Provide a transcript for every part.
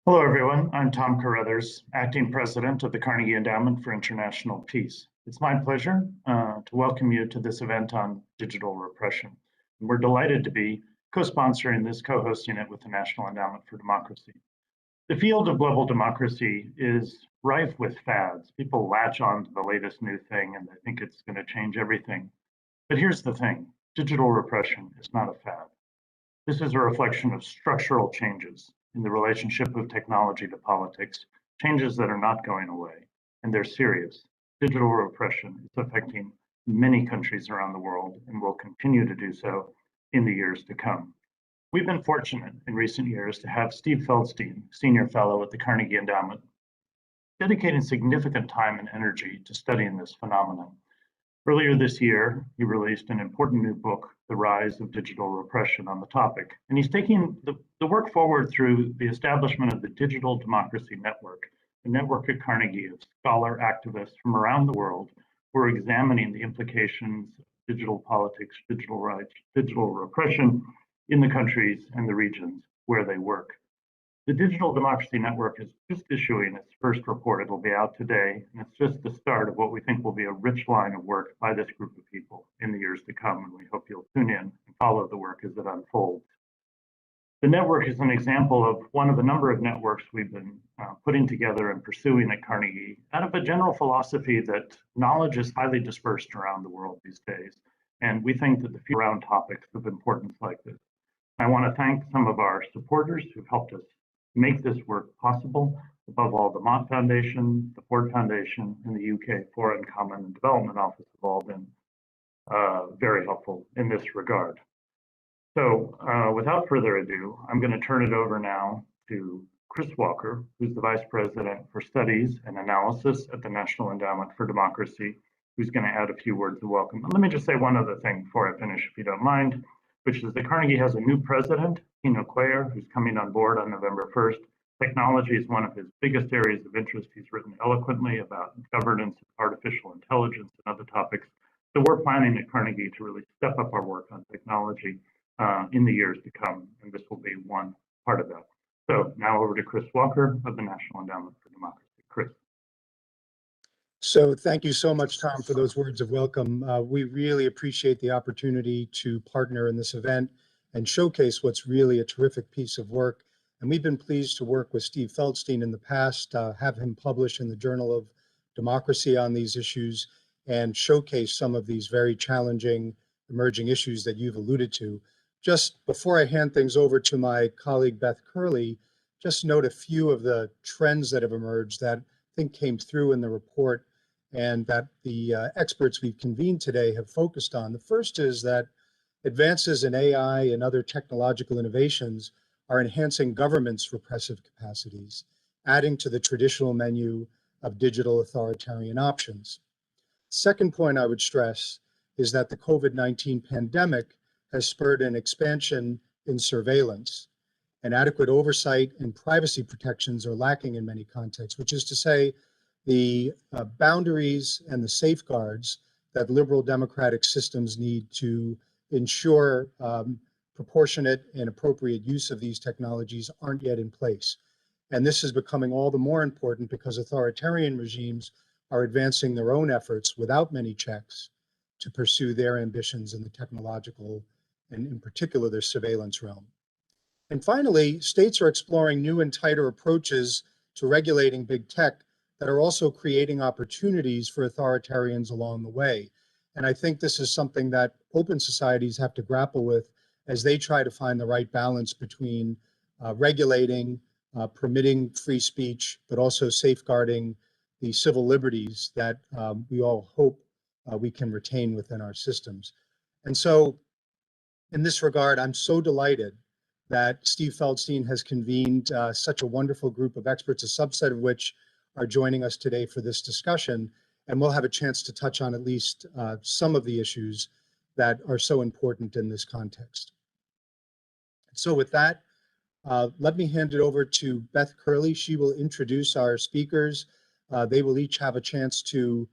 Hello, everyone. I'm Tom Carruthers, Acting President of the Carnegie Endowment for International Peace. It's my pleasure to welcome you to this event on digital repression. And we're delighted to be co-sponsoring this, co-hosting it with the National Endowment for Democracy. The field of global democracy is rife with fads. People latch on to the latest new thing and they think it's going to change everything. But here's the thing, digital repression is not a fad. This is a reflection of structural changes in the relationship of technology to politics, changes that are not going away, and they're serious. Digital repression is affecting many countries around the world and will continue to do so in the years to come. We've been fortunate in recent years to have Steve Feldstein, Senior Fellow at the Carnegie Endowment, dedicating significant time and energy to studying this phenomenon. Earlier this year, he released an important new book, The Rise of Digital Repression, on the topic. And he's taking the work forward through the establishment of the Digital Democracy Network, a network at Carnegie of scholar activists from around the world who are examining the implications of digital politics, digital rights, digital repression in the countries and the regions where they work. The Digital Democracy Network is just issuing its first report. It'll be out today, and it's just the start of what we think will be a rich line of work by this group of people in the years to come, and we hope you'll tune in and follow the work as it unfolds. The network is an example of one of a number of networks we've been putting together and pursuing at Carnegie out of a general philosophy that knowledge is highly dispersed around the world these days, and we think that the few around topics of importance like this. I want to thank some of our supporters who've helped us make this work possible. Above all, the Mott Foundation, the Ford Foundation, and the UK Foreign Common and Development Office have all been very helpful in this regard. So without further ado, I'm going to turn it over now to Chris Walker, who's the Vice President for Studies and Analysis at the National Endowment for Democracy, who's going to add a few words of welcome. And let me just say one other thing before I finish, if you don't mind, which is that Carnegie has a new president, Tino Cuellar, who's coming on board on November 1st. Technology is one of his biggest areas of interest. He's written eloquently about governance, artificial intelligence, and other topics. So we're planning at Carnegie to really step up our work on technology in the years to come, and this will be one part of that. So now over to Chris Walker of the National Endowment for Democracy. Chris. So thank you so much, Tom, for those words of welcome. We really appreciate the opportunity to partner in this event and showcase what's really a terrific piece of work. And we've been pleased to work with Steve Feldstein in the past, have him publish in the Journal of Democracy on these issues, and showcase some of these very challenging emerging issues that you've alluded to. Just before I hand things over to my colleague, Beth Curley, just note a few of the trends that have emerged that I think came through in the report and that the experts we've convened today have focused on. The first is that advances in AI and other technological innovations are enhancing government's repressive capacities, adding to the traditional menu of digital authoritarian options. Second point I would stress is that the COVID-19 pandemic has spurred an expansion in surveillance, and adequate oversight and privacy protections are lacking in many contexts, which is to say the boundaries and the safeguards that liberal democratic systems need to ensure proportionate and appropriate use of these technologies aren't yet in place. And this is becoming all the more important because authoritarian regimes are advancing their own efforts without many checks to pursue their ambitions in the technological and in particular their surveillance realm. And finally, states are exploring new and tighter approaches to regulating big tech that are also creating opportunities for authoritarians along the way. And I think this is something that open societies have to grapple with as they try to find the right balance between regulating, permitting free speech, but also safeguarding the civil liberties that we all hope we can retain within our systems. And so in this regard, I'm so delighted that Steve Feldstein has convened such a wonderful group of experts, a subset of which are joining us today for this discussion. And we'll have a chance to touch on at least some of the issues that are so important in this context. So with that, let me hand it over to Beth Curley. She will introduce our speakers. They will each have a chance to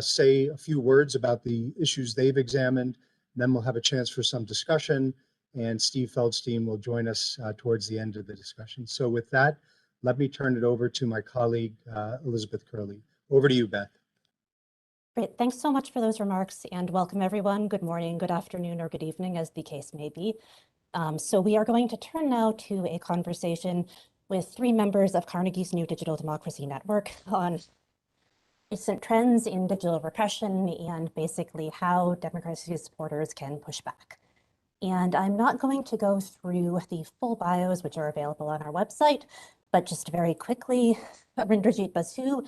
say a few words about the issues they've examined. Then we'll have a chance for some discussion, and Steve Feldstein will join us towards the end of the discussion. So with that, let me turn it over to my colleague, Elizabeth Curley. Over to you, Beth. Great, thanks so much for those remarks, and welcome everyone. Good morning, good afternoon, or good evening, as the case may be. So we are going to turn now to a conversation with three members of Carnegie's new Digital Democracy Network on recent trends in digital repression and basically how democracy supporters can push back. And I'm not going to go through the full bios, which are available on our website, but just very quickly, Arindrajit Basu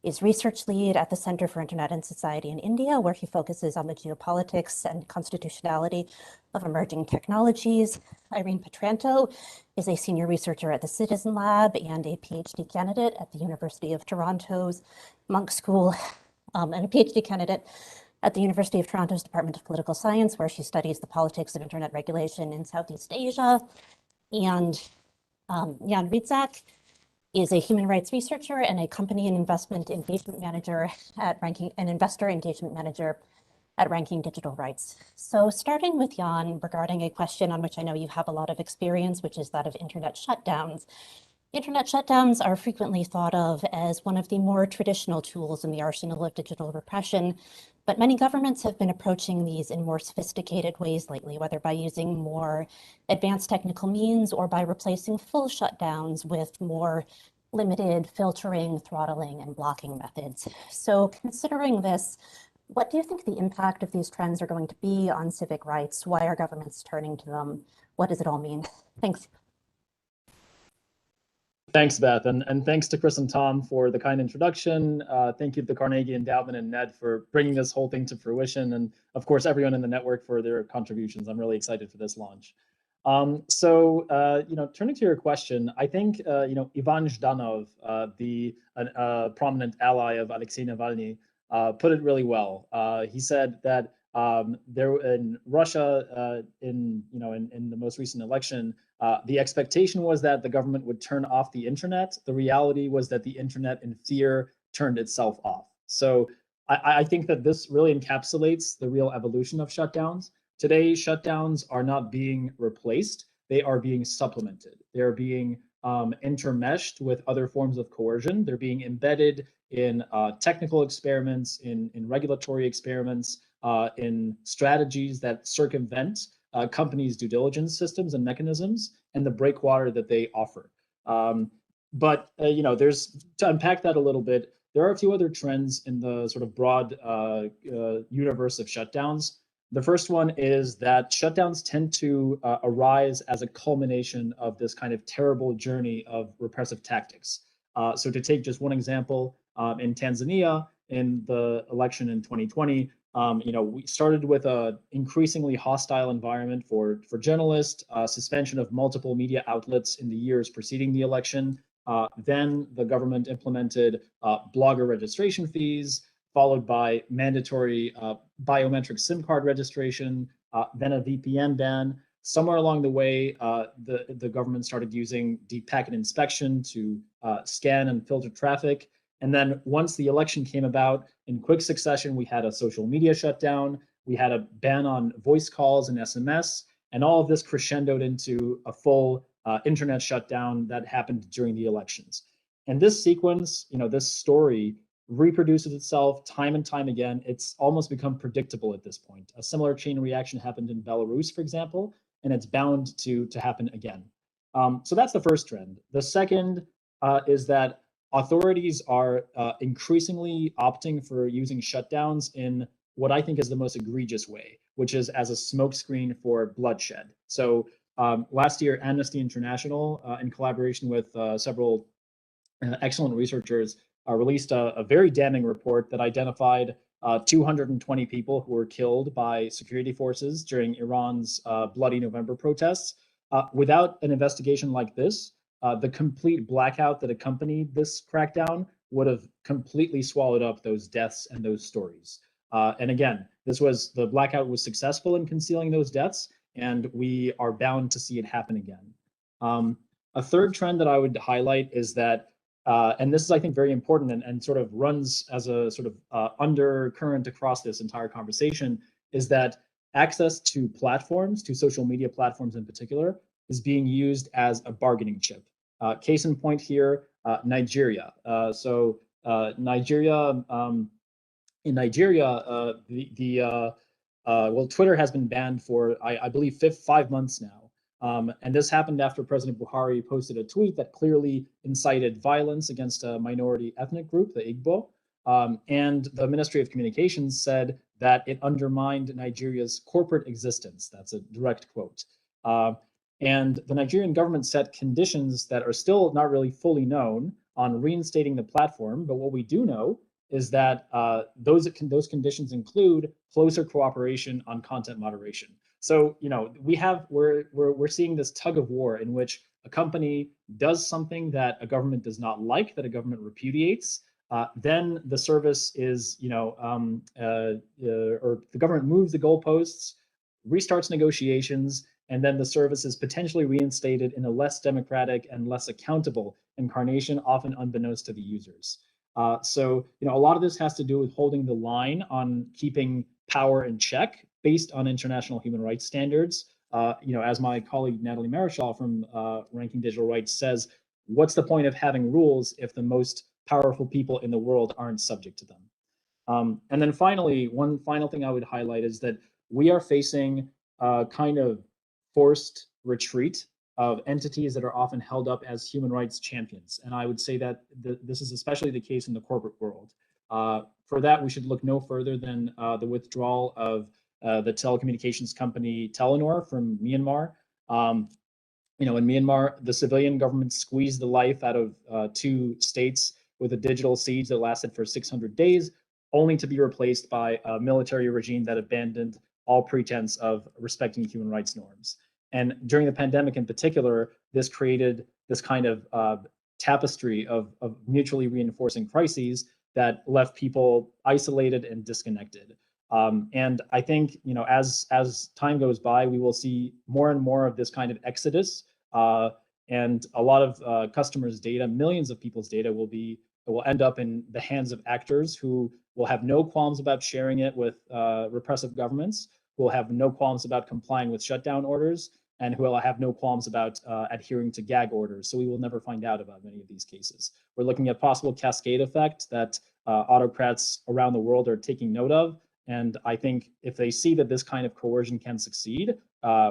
is research lead at the Center for Internet and Society in India, where he focuses on the geopolitics and constitutionality of emerging technologies. Irene Poetranto is a senior researcher at the Citizen Lab and a PhD candidate at the University of Toronto's Monk School, and a PhD candidate at the University of Toronto's Department of Political Science, where she studies the politics of internet regulation in Southeast Asia. And Jan Rydzak is a human rights researcher and a company and investment engagement manager at an investor engagement manager at Ranking Digital Rights. So starting with Jan, regarding a question on which I know you have a lot of experience, which is that of internet shutdowns. Internet shutdowns are frequently thought of as one of the more traditional tools in the arsenal of digital repression, but many governments have been approaching these in more sophisticated ways lately, whether by using more advanced technical means or by replacing full shutdowns with more limited filtering, throttling, and blocking methods. So considering this, what do you think the impact of these trends are going to be on civic rights? Why are governments turning to them? What does it all mean? Thanks. Thanks, Beth, and thanks to Chris and Tom for the kind introduction. Thank you to the Carnegie Endowment and Ned for bringing this whole thing to fruition, and of course everyone in the network for their contributions. I'm really excited for this launch. Turning to your question, I think Ivan Zhdanov, the prominent ally of Alexei Navalny, put it really well. He said that there in Russia, in the most recent election, the expectation was that the government would turn off the internet. The reality was that the internet, in fear, turned itself off. So I think that this really encapsulates the real evolution of shutdowns. Today, shutdowns are not being replaced. They are being supplemented. They're being intermeshed with other forms of coercion. They're being embedded in technical experiments, in regulatory experiments, in strategies that circumvent companies' due diligence systems and mechanisms and the breakwater that they offer. There's, to unpack that a little bit, there are a few other trends in the sort of broad universe of shutdowns. The first one is that shutdowns tend to arise as a culmination of this kind of terrible journey of repressive tactics. So to take just one example, in Tanzania, in the election in 2020, we started with an increasingly hostile environment for journalists, suspension of multiple media outlets in the years preceding the election. Then the government implemented blogger registration fees, followed by mandatory biometric SIM card registration, then a VPN ban. Somewhere along the way, the government started using deep packet inspection to scan and filter traffic. And then once the election came about, in quick succession, we had a social media shutdown, we had a ban on voice calls and SMS, and all of this crescendoed into a full internet shutdown that happened during the elections. And this sequence, this story reproduces itself time and time again. It's almost become predictable at this point. A similar chain reaction happened in Belarus, for example, and it's bound to happen again. So that's the first trend. The second is that authorities are increasingly opting for using shutdowns in what I think is the most egregious way, which is as a smokescreen for bloodshed. So last year, Amnesty International, in collaboration with several excellent researchers, released a very damning report that identified 220 people who were killed by security forces during Iran's Bloody November protests. Without an investigation like this, the complete blackout that accompanied this crackdown would have completely swallowed up those deaths and those stories. And again, the blackout was successful in concealing those deaths, and we are bound to see it happen again. A third trend that I would highlight is that, and this is, I think, very important and sort of runs as a sort of undercurrent across this entire conversation, is that access to platforms, to social media platforms in particular, is being used as a bargaining chip. Case in point here, Nigeria. Nigeria, in Nigeria, well, Twitter has been banned for, I believe, 5 months now. And this happened after President Buhari posted a tweet that clearly incited violence against a minority ethnic group, the Igbo. And the Ministry of Communications said that it undermined Nigeria's corporate existence. That's a direct quote. And the Nigerian government set conditions that are still not really fully known on reinstating the platform. But what we do know is that those conditions include closer cooperation on content moderation. So, you know, we're seeing this tug of war in which a company does something that a government does not like, that a government repudiates. Then the service is, or the government moves the goalposts, restarts negotiations, and then the service is potentially reinstated in a less democratic and less accountable incarnation, often unbeknownst to the users. So, you know, a lot of this has to do with holding the line on keeping power in check based on international human rights standards. You know, as my colleague Natalie Marichal from Ranking Digital Rights says, what's the point of having rules if the most powerful people in the world aren't subject to them? And then finally, one final thing I would highlight is that we are facing a kind of forced retreat of entities that are often held up as human rights champions. And I would say that this is especially the case in the corporate world. For that, we should look no further than the withdrawal of the telecommunications company Telenor from Myanmar. You know, in Myanmar, the civilian government squeezed the life out of 2 states with a digital siege that lasted for 600 days, only to be replaced by a military regime that abandoned all pretense of respecting human rights norms. And during the pandemic in particular, this created this kind of tapestry of mutually reinforcing crises that left people isolated and disconnected. And I think, you know, as time goes by, we will see more and more of this kind of exodus, and a lot of customers' data, millions of people's data will end up in the hands of actors who will have no qualms about sharing it with repressive governments, who will have no qualms about complying with shutdown orders, and who will have no qualms about adhering to gag orders. So we will never find out about many of these cases. We're looking at possible cascade effect that autocrats around the world are taking note of. And I think if they see that this kind of coercion can succeed,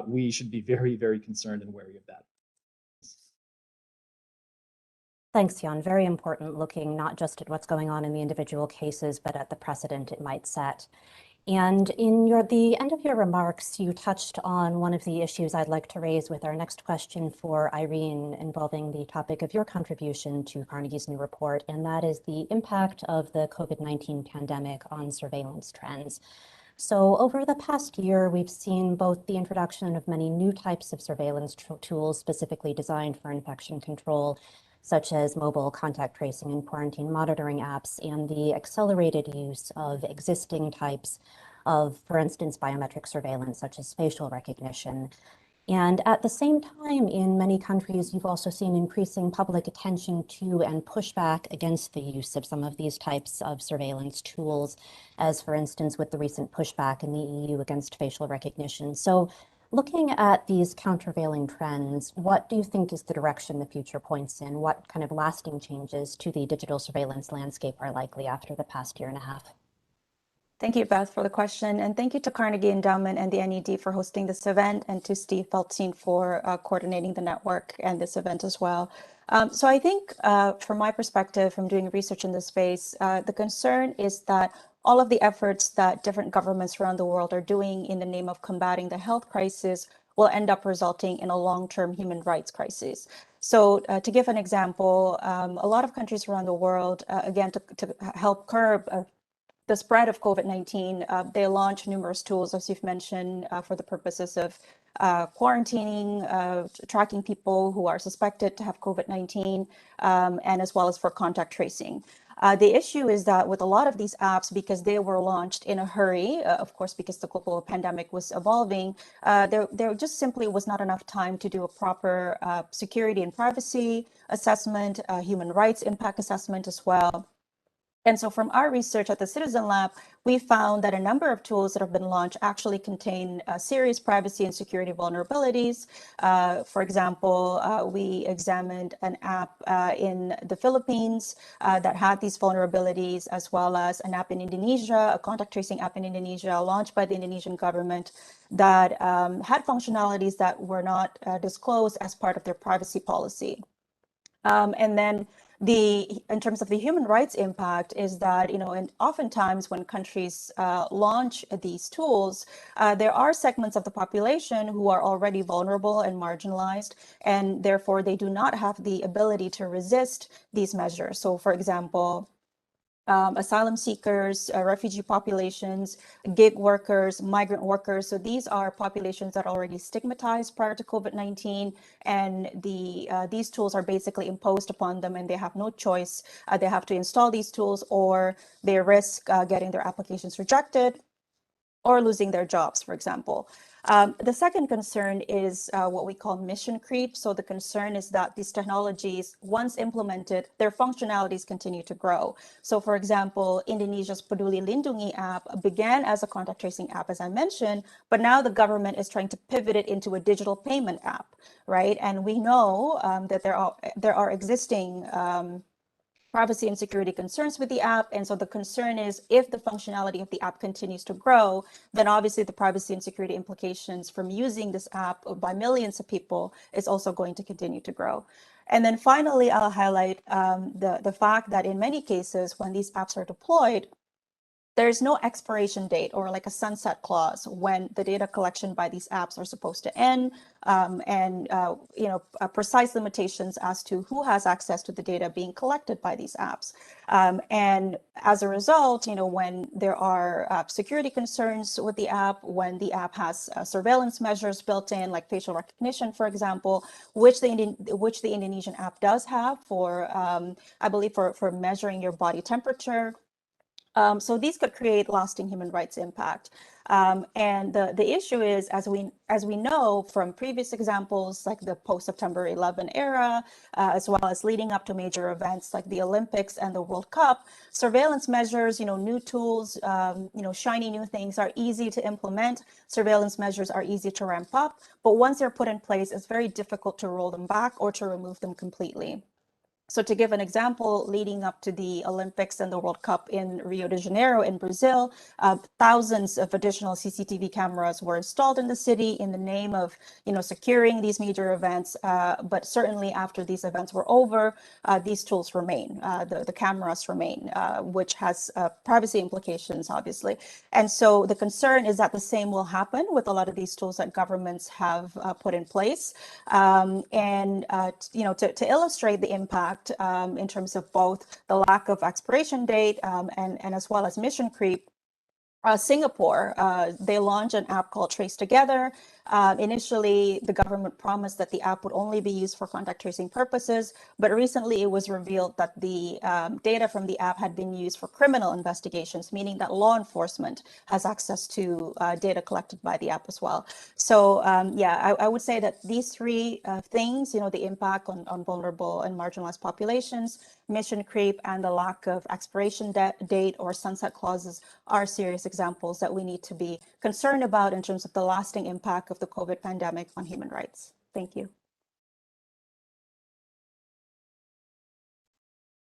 we should be very, very concerned and wary of that. Thanks, Jan. Very important looking not just at what's going on in the individual cases, but at the precedent it might set. And in the end of your remarks, you touched on one of the issues I'd like to raise with our next question for Irene, involving the topic of your contribution to Carnegie's new report, and that is the impact of the COVID-19 pandemic on surveillance trends. So over the past year, we've seen both the introduction of many new types of surveillance tools specifically designed for infection control, such as mobile contact tracing and quarantine monitoring apps, and the accelerated use of existing types of, for instance, biometric surveillance, such as facial recognition. And at the same time, in many countries, you've also seen increasing public attention to and pushback against the use of some of these types of surveillance tools, as for instance, with the recent pushback in the EU against facial recognition. So looking at these countervailing trends, what do you think is the direction the future points in? What kind of lasting changes to the digital surveillance landscape are likely after the past year and a half? Thank you, Beth, for the question. And thank you to Carnegie Endowment and the NED for hosting this event, and to Steve Feldstein for coordinating the network and this event as well. So I think from my perspective, from doing research in this space, the concern is that all of the efforts that different governments around the world are doing in the name of combating the health crisis will end up resulting in a long-term human rights crisis. So to give an example, a lot of countries around the world, again, to help curb the spread of COVID-19, they launched numerous tools, as you've mentioned, for the purposes of quarantining, tracking people who are suspected to have COVID-19, and as well as for contact tracing. The issue is that with a lot of these apps, because they were launched in a hurry, of course, because the global pandemic was evolving, there just simply was not enough time to do a proper security and privacy assessment, human rights impact assessment as well. And so from our research at the Citizen Lab, we found that a number of tools that have been launched actually contain serious privacy and security vulnerabilities. For example, we examined an app in the Philippines that had these vulnerabilities, as well as an app in Indonesia, a contact tracing app in Indonesia launched by the Indonesian government that had functionalities that were not disclosed as part of their privacy policy. And then in terms of the human rights impact is that, and oftentimes when countries launch these tools, there are segments of the population who are already vulnerable and marginalized, and therefore they do not have the ability to resist these measures. So for example, asylum seekers, refugee populations, gig workers, migrant workers. So these are populations that are already stigmatized prior to COVID-19, and these tools are basically imposed upon them, and they have no choice. They have to install these tools, or they risk getting their applications rejected or losing their jobs, for example. The second concern is what we call mission creep. So the concern is that these technologies, once implemented, their functionalities continue to grow. So for example, Indonesia's Peduli Lindungi app began as a contact tracing app, as I mentioned, but now the government is trying to pivot it into a digital payment app, right? And we know that there are existing privacy and security concerns with the app. And so the concern is if the functionality of the app continues to grow, then obviously the privacy and security implications from using this app by millions of people is also going to continue to grow. And then finally, I'll highlight the fact that in many cases, when these apps are deployed, there's no expiration date or like a sunset clause when the data collection by these apps are supposed to end, and precise limitations as to who has access to the data being collected by these apps. And as a result, when there are security concerns with the app, when the app has surveillance measures built in, like facial recognition, for example, which the Indonesian app does have for, I believe, for measuring your body temperature. So these could create lasting human rights impact. And the issue is, as we know from previous examples, like the post-September 11 era, as well as leading up to major events like the Olympics and the World Cup, surveillance measures, new tools, shiny new things are easy to implement. Surveillance measures are easy to ramp up, but once they're put in place, it's very difficult to roll them back or to remove them completely. So to give an example, leading up to the Olympics and the World Cup in Rio de Janeiro in Brazil, thousands of additional CCTV cameras were installed in the city in the name of, securing these major events. But certainly after these events were over, these tools remain, the cameras remain, which has privacy implications, obviously. And so the concern is that the same will happen with a lot of these tools that governments have put in place. To illustrate the impact, in terms of both the lack of expiration date and as well as mission creep, Singapore, they launched an app called Trace Together. Initially, the government promised that the app would only be used for contact tracing purposes, but recently it was revealed that the data from the app had been used for criminal investigations, meaning that law enforcement has access to data collected by the app as well. So I would say that these three things, the impact on vulnerable and marginalized populations, mission creep, and the lack of expiration date or sunset clauses are serious examples that we need to be concerned about in terms of the lasting impact of the COVID pandemic on human rights. Thank you.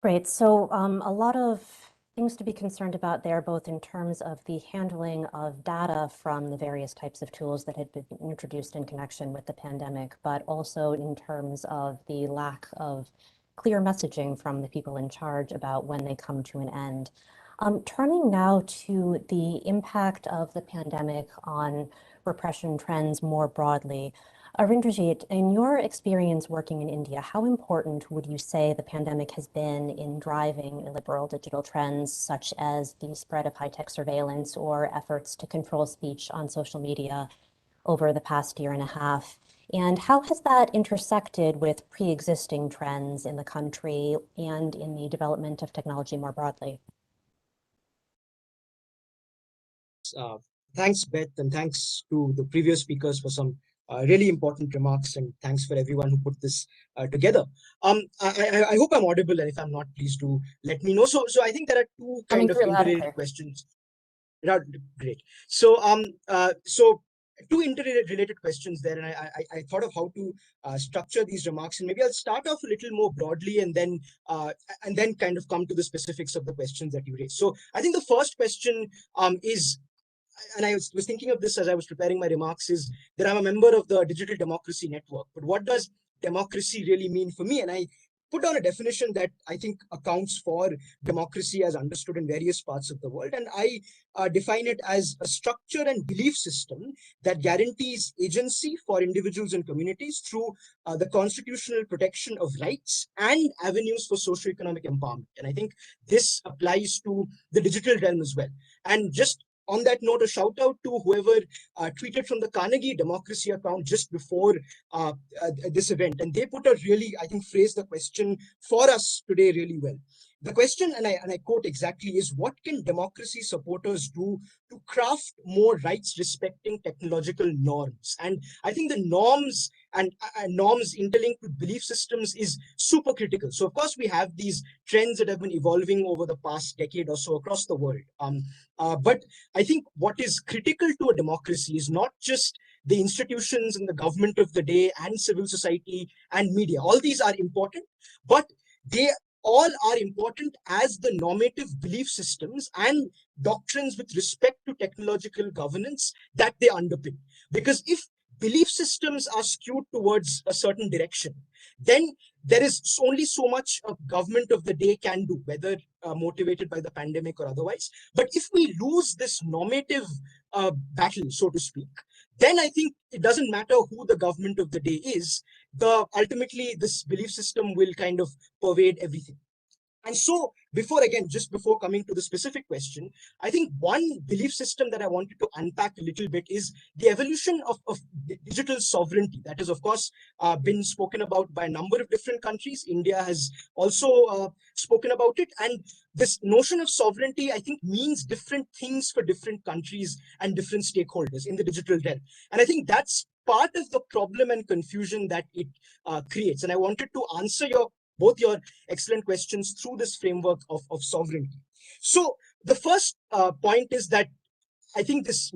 Great. So a lot of things to be concerned about there, both in terms of the handling of data from the various types of tools that had been introduced in connection with the pandemic, but also in terms of the lack of clear messaging from the people in charge about when they come to an end. Turning now to the impact of the pandemic on repression trends more broadly. Arindrajit, in your experience working in India, how important would you say the pandemic has been in driving illiberal digital trends, such as the spread of high-tech surveillance or efforts to control speech on social media over the past year and a half? And how has that intersected with pre-existing trends in the country and in the development of technology more broadly? Thanks, Beth, and thanks to the previous speakers for some really important remarks, and thanks for everyone who put this together. I hope I'm audible, and if I'm not, please do let me know. So I think there are two kind of interrelated questions. Great. So two interrelated questions there, and I thought of how to structure these remarks, and maybe I'll start off a little more broadly, and then kind of come to the specifics of the questions that you raised. So I think the first question is, and I was thinking of this as I was preparing my remarks, is that I'm a member of the Digital Democracy Network. But what does democracy really mean for me? And I put down a definition that I think accounts for democracy as understood in various parts of the world. And I define it as a structure and belief system that guarantees agency for individuals and communities through the constitutional protection of rights and avenues for socioeconomic empowerment. And I think this applies to the digital realm as well. And just on that note, a shout out to whoever tweeted from the Carnegie Democracy account just before this event. And they put a really, I think, phrased the question for us today really well. The question, and I quote exactly, is what can democracy supporters do to craft more rights-respecting technological norms? And I think the norms and norms interlinked with belief systems is super critical. So of course, we have these trends that have been evolving over the past decade or so across the world. But I think what is critical to a democracy is not just the institutions and the government of the day and civil society and media. All these are important, but they all are important as the normative belief systems and doctrines with respect to technological governance that they underpin. Because if belief systems are skewed towards a certain direction, then there is only so much a government of the day can do, whether motivated by the pandemic or otherwise. But if we lose this normative battle, so to speak, then I think it doesn't matter who the government of the day is. Ultimately, this belief system will kind of pervade everything. And so just before coming to the specific question, I think one belief system that I wanted to unpack a little bit is the evolution of digital sovereignty. That has, of course, been spoken about by a number of different countries. India has also spoken about it. And this notion of sovereignty, I think, means different things for different countries and different stakeholders in the digital realm. And I think that's part of the problem and confusion that it creates. And I wanted to answer both your excellent questions through this framework of sovereignty. So the first point is that I think this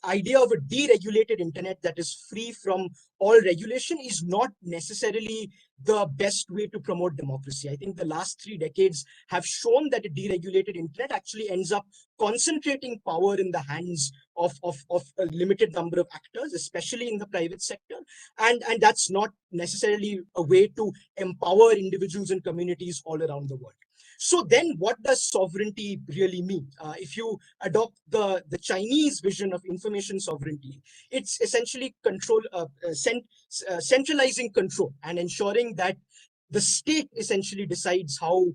idea of a deregulated internet that is free from all regulation is not necessarily the best way to promote democracy. I think the last 3 decades have shown that a deregulated internet actually ends up concentrating power in the hands of a limited number of actors, especially in the private sector. And that's not necessarily a way to empower individuals and communities all around the world. So then what does sovereignty really mean? If you adopt the Chinese vision of information sovereignty, it's essentially centralizing control and ensuring that the state essentially decides how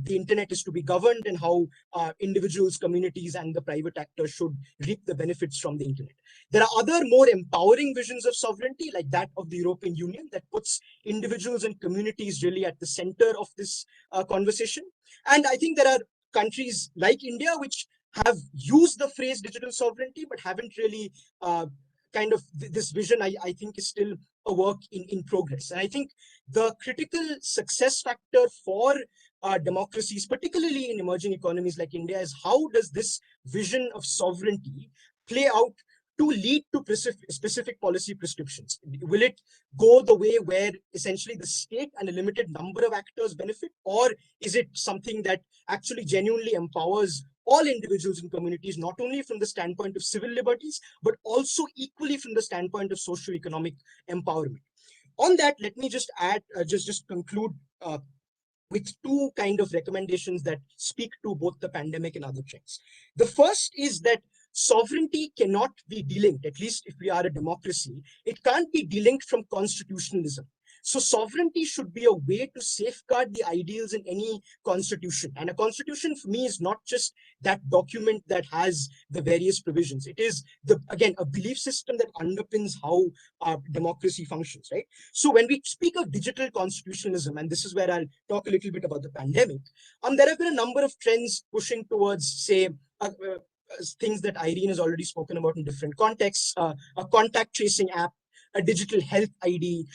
the internet is to be governed and how individuals, communities, and the private actors should reap the benefits from the internet. There are other more empowering visions of sovereignty, like that of the European Union, that puts individuals and communities really at the center of this conversation. And I think there are countries like India which have used the phrase digital sovereignty, but haven't really this vision, I think, is still a work in progress. And I think the critical success factor for democracies, particularly in emerging economies like India, is how does this vision of sovereignty play out to lead to specific policy prescriptions? Will it go the way where essentially the state and a limited number of actors benefit? Or is it something that actually genuinely empowers all individuals and communities, not only from the standpoint of civil liberties, but also equally from the standpoint of socio-economic empowerment? On that, let me just add, just conclude with two kind of recommendations that speak to both the pandemic and other trends. The first is that sovereignty cannot be delinked, at least if we are a democracy, it can't be delinked from constitutionalism. So sovereignty should be a way to safeguard the ideals in any constitution. And a constitution for me is not just that document that has the various provisions. It is, again, a belief system that underpins how democracy functions, right? So when we speak of digital constitutionalism, and this is where I'll talk a little bit about the pandemic, there have been a number of trends pushing towards, say, things that Irene has already spoken about in different contexts, a contact tracing app, a digital health ID.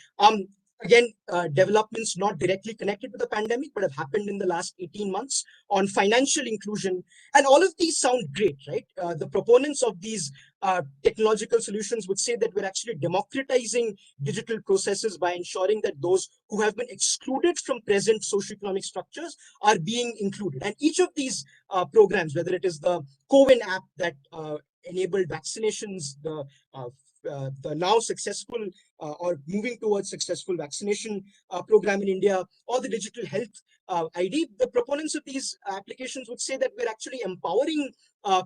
Again, developments not directly connected to the pandemic, but have happened in the last 18 months on financial inclusion. And all of these sound great, right? The proponents of these technological solutions would say that we're actually democratizing digital processes by ensuring that those who have been excluded from present socioeconomic structures are being included. And each of these programs, whether it is the CoWIN app that enabled vaccinations, the now successful or moving towards successful vaccination program in India, or the digital health ID, the proponents of these applications would say that we're actually empowering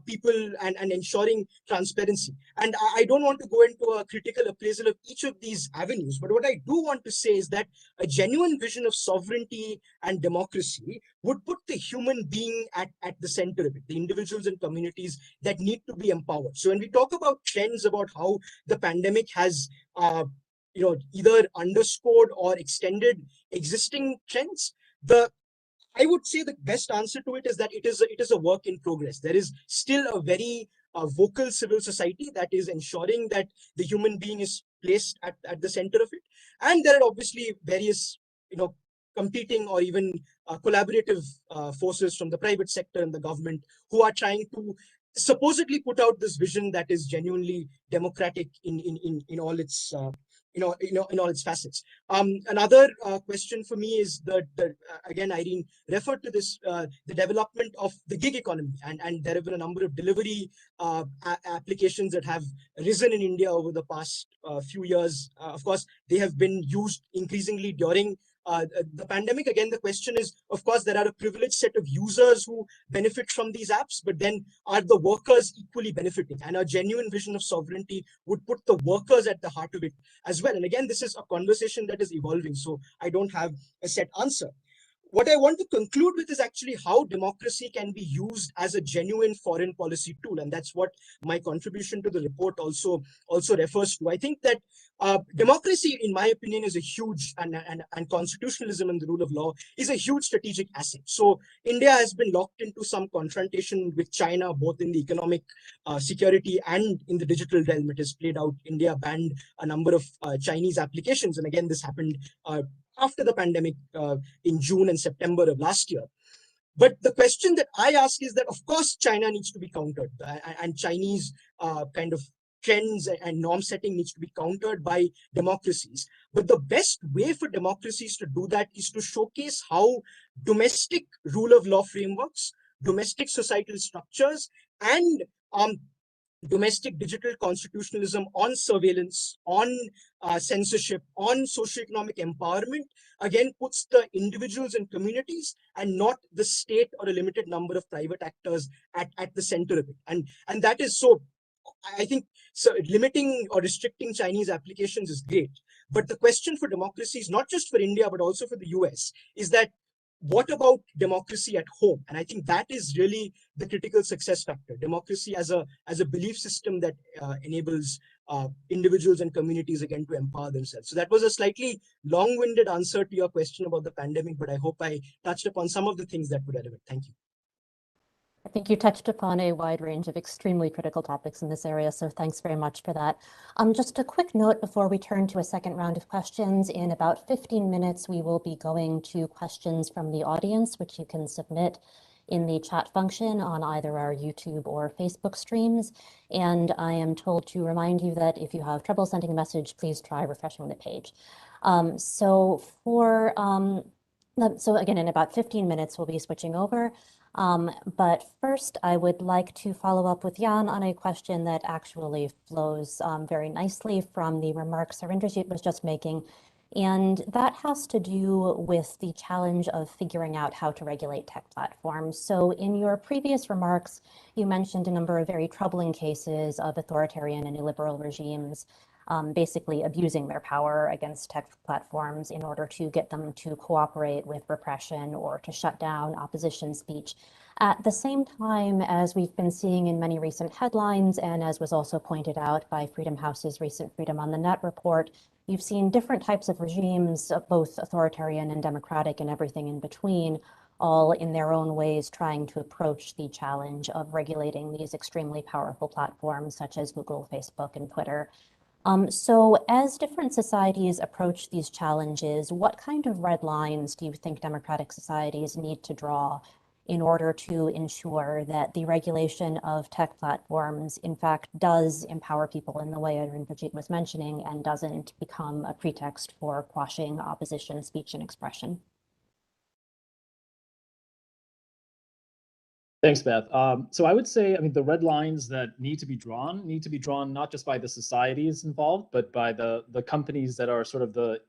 people and ensuring transparency. And I don't want to go into a critical appraisal of each of these avenues, but what I do want to say is that a genuine vision of sovereignty and democracy would put the human being at the center of it, the individuals and communities that need to be empowered. So when we talk about trends about how the pandemic has either underscored or extended existing trends, I would say the best answer to it is that it is a work in progress. There is still a very vocal civil society that is ensuring that the human being is placed at the center of it. And there are obviously various, competing or even collaborative forces from the private sector and the government who are trying to supposedly put out this vision that is genuinely democratic in all its in all its facets. Another question for me is again, Irene referred to this, the development of the gig economy, and there have been a number of delivery applications that have risen in India over the past few years. Of course, they have been used increasingly during the pandemic. Again, the question is, of course, there are a privileged set of users who benefit from these apps, but then are the workers equally benefiting? And a genuine vision of sovereignty would put the workers at the heart of it as well. And again, this is a conversation that is evolving, so I don't have a set answer. What I want to conclude with is actually how democracy can be used as a genuine foreign policy tool. And that's what my contribution to the report also refers to. I think that democracy, in my opinion, is a huge, and constitutionalism and the rule of law is a huge strategic asset. So India has been locked into some confrontation with China, both in the economic security and in the digital realm. It has played out. India banned a number of Chinese applications. And again, this happened after the pandemic in June and September of last year. But the question that I ask is that, of course, China needs to be countered, and Chinese kind of trends and norm setting needs to be countered by democracies. But the best way for democracies to do that is to showcase how domestic rule of law frameworks, domestic societal structures, and domestic digital constitutionalism on surveillance, on censorship, on socioeconomic empowerment, again, puts the individuals and communities and not the state or a limited number of private actors at the center of it. And that is so, I think, so limiting or restricting Chinese applications is great. But the question for democracies, not just for India, but also for the US, is that what about democracy at home? And I think that is really the critical success factor. Democracy as a belief system that enables individuals and communities, again, to empower themselves. So that was a slightly long-winded answer to your question about the pandemic, but I hope I touched upon some of the things that were relevant. Thank you. I think you touched upon a wide range of extremely critical topics in this area, so thanks very much for that. Just a quick note before we turn to a second round of questions. In about 15 minutes, we will be going to questions from the audience, which you can submit in the chat function on either our YouTube or Facebook streams. And I am told to remind you that if you have trouble sending a message, please try refreshing the page. So again, in about 15 minutes, we'll be switching over. But first, I would like to follow up with Jan on a question that actually flows very nicely from the remarks Arindrajit was just making. And that has to do with the challenge of figuring out how to regulate tech platforms. So in your previous remarks, you mentioned a number of very troubling cases of authoritarian and illiberal regimes basically abusing their power against tech platforms in order to get them to cooperate with repression or to shut down opposition speech. At the same time, as we've been seeing in many recent headlines, and as was also pointed out by Freedom House's recent Freedom on the Net report, you've seen different types of regimes, both authoritarian and democratic and everything in between, all in their own ways trying to approach the challenge of regulating these extremely powerful platforms such as Google, Facebook, and Twitter. So as different societies approach these challenges, what kind of red lines do you think democratic societies need to draw in order to ensure that the regulation of tech platforms, in fact, does empower people in the way Arindrajit was mentioning and doesn't become a pretext for quashing opposition, speech, and expression? Thanks, Beth. So I would say, I mean, the red lines that need to be drawn not just by the societies involved, but by the companies that are sort of the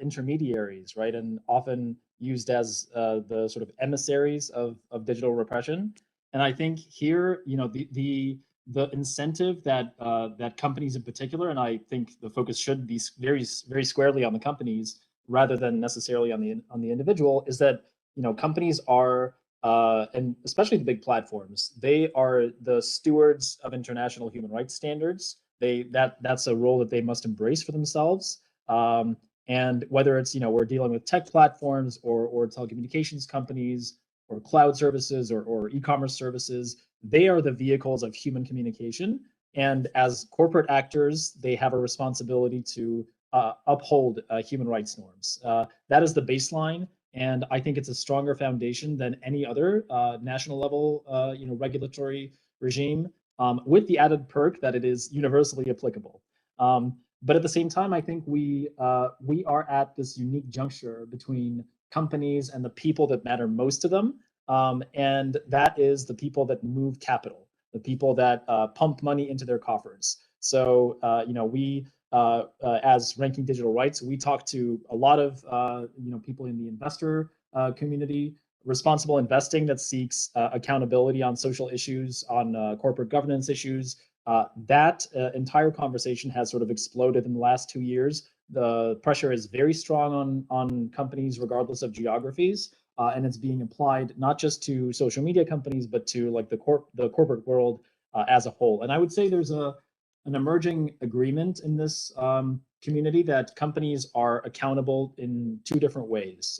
intermediaries, right, and often used as the sort of emissaries of digital repression. And I think here, you know, the incentive that that companies in particular, and I think the focus should be very squarely on the companies rather than necessarily on the individual, is that, you know, companies are and especially the big platforms, they are the stewards of international human rights standards. That's a role that they must embrace for themselves. And whether it's, you know, we're dealing with tech platforms or telecommunications companies or cloud services or e-commerce services, they are the vehicles of human communication. And as corporate actors, they have a responsibility to uphold human rights norms. That is the baseline. And I think it's a stronger foundation than any other national level, you know, regulatory regime, with the added perk that it is universally applicable. But at the same time, I think we are at this unique juncture between companies and the people that matter most to them, and that is the people that move capital, the people that pump money into their coffers. So you know, we as Ranking Digital Rights, we talk to a lot of you know, people in the investor community, responsible investing that seeks accountability on social issues, on corporate governance issues. That entire conversation has sort of exploded in the last 2 years. The pressure is very strong on companies, regardless of geographies, and it's being applied not just to social media companies, but to like the corporate world as a whole. And I would say there's an emerging agreement in this community that companies are accountable in two different ways.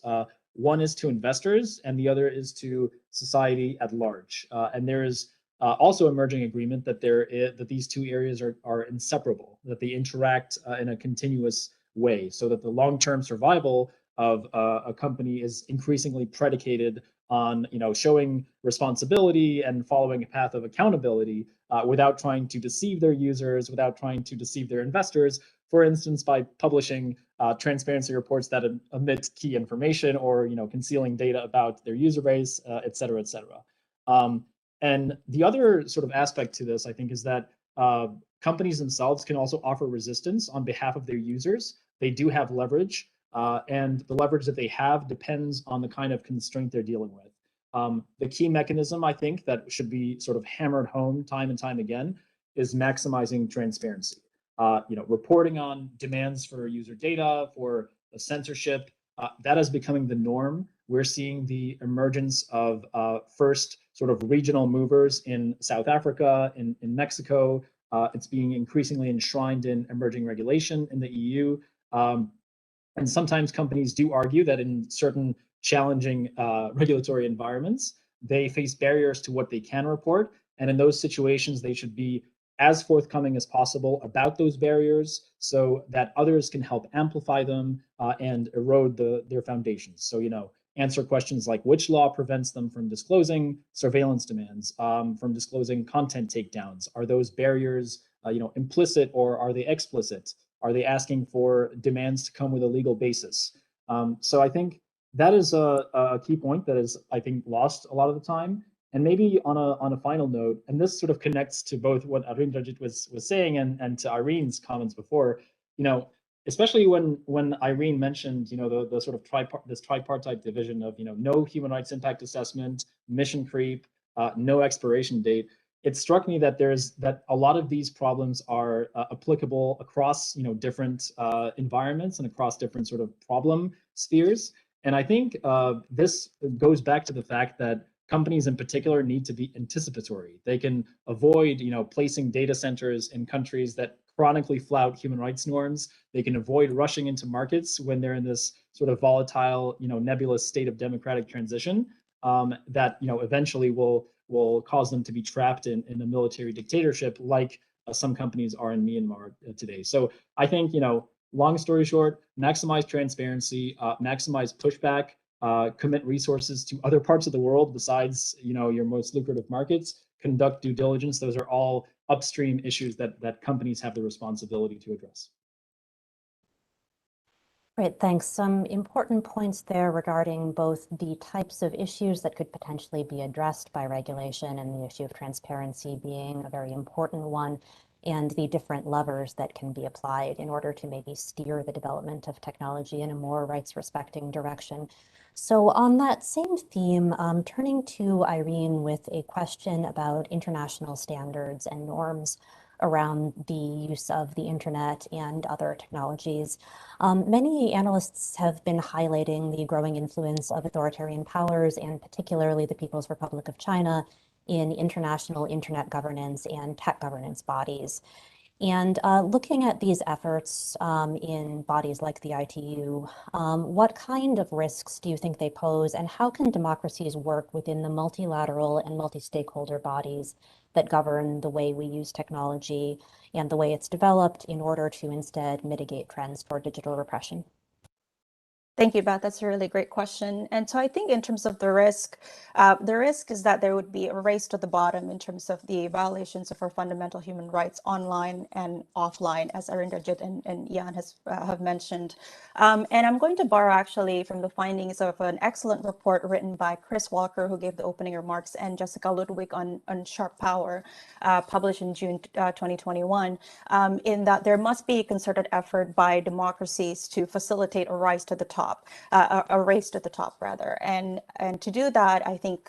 One is to investors, and the other is to society at large. And there is also emerging agreement that that these two areas are inseparable, that they interact in a continuous way, so that the long-term survival of a company is increasingly predicated on, you know, showing responsibility and following a path of accountability without trying to deceive their users, without trying to deceive their investors, for instance, by publishing transparency reports that omit key information, or, you know, concealing data about their user base, et cetera, et cetera. And the other sort of aspect to this, I think, is that companies themselves can also offer resistance on behalf of their users. They do have leverage, and the leverage that they have depends on the kind of constraint they're dealing with. The key mechanism, I think, that should be sort of hammered home time and time again is maximizing transparency. You know, reporting on demands for user data, for censorship, that is becoming the norm. We're seeing the emergence of first sort of regional movers in South Africa, in Mexico. It's being increasingly enshrined in emerging regulation in the EU. And sometimes companies do argue that in certain challenging regulatory environments, they face barriers to what they can report. And in those situations, they should be as forthcoming as possible about those barriers so that others can help amplify them and erode their foundations. So, you know, answer questions like which law prevents them from disclosing surveillance demands, from disclosing content takedowns? Are those barriers, you know, implicit, or are they explicit? Are they asking for demands to come with a legal basis? So I think that is a key point that is, I think, lost a lot of the time. And maybe on a final note, and this sort of connects to both what Arindrajit was saying and to Irene's comments before, you know, especially when Irene mentioned, you know, the sort of this tripartite division of, you know, no human rights impact assessment, mission creep, no expiration date. It struck me that that a lot of these problems are applicable across, you know, different environments and across different sort of problem spheres. And I think this goes back to the fact that companies in particular need to be anticipatory. They can avoid, you know, placing data centers in countries that chronically flout human rights norms. They can avoid rushing into markets when they're in this sort of volatile, you know, nebulous state of democratic transition that, you know, eventually will cause them to be trapped in a military dictatorship like some companies are in Myanmar today. So I think, long story short, maximize transparency, maximize pushback, commit resources to other parts of the world besides, your most lucrative markets, conduct due diligence. Those are all upstream issues that companies have the responsibility to address. Great, thanks. Some important points there regarding both the types of issues that could potentially be addressed by regulation and the issue of transparency being a very important one, and the different levers that can be applied in order to maybe steer the development of technology in a more rights-respecting direction. So on that same theme, turning to Irene with a question about international standards and norms around the use of the internet and other technologies. Many analysts have been highlighting the growing influence of authoritarian powers, and particularly the People's Republic of China, in international internet governance and tech governance bodies. And looking at these efforts in bodies like the ITU, what kind of risks do you think they pose, and how can democracies work within the multilateral and multi-stakeholder bodies that govern the way we use technology and the way it's developed in order to instead mitigate trends toward digital repression? Thank you, Beth. That's a really great question. And so I think in terms of the risk is that there would be a race to the bottom in terms of the violations of our fundamental human rights online and offline, as Arindrajit and Jan have mentioned. And I'm going to borrow actually from the findings of an excellent report written by Chris Walker, who gave the opening remarks, and Jessica Ludwig on sharp power, published in June 2021, in that there must be a concerted effort by democracies to facilitate a rise to the top. A race to the top, rather. And to do that, I think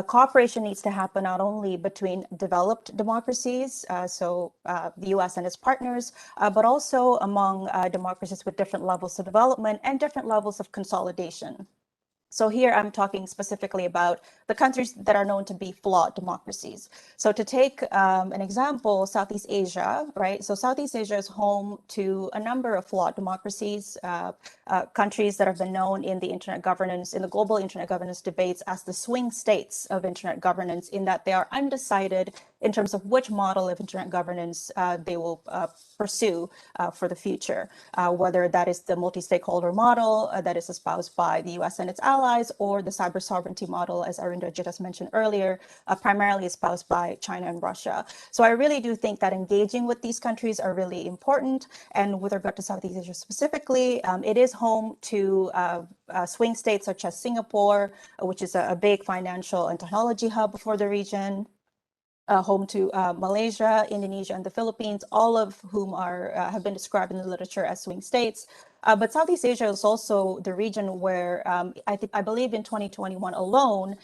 cooperation needs to happen not only between developed democracies, so the US and its partners, but also among democracies with different levels of development and different levels of consolidation. So here I'm talking specifically about the countries that are known to be flawed democracies. So to take an example, Southeast Asia, right? So Southeast Asia is home to a number of flawed democracies, countries that have been known in the internet governance, in the global internet governance debates as the swing states of internet governance, in that they are undecided in terms of which model of internet governance they will pursue for the future, whether that is the multi-stakeholder model that is espoused by the US and its allies, or the cyber sovereignty model, as Arindrajit has mentioned earlier, primarily espoused by China and Russia. So I really do think that engaging with these countries are really important. And with regard to Southeast Asia specifically, it is home to swing states such as Singapore, which is a big financial and technology hub for the region. Home to Malaysia, Indonesia, and the Philippines, all of whom have been described in the literature as swing states. But Southeast Asia is also the region where I believe in 2021 alone,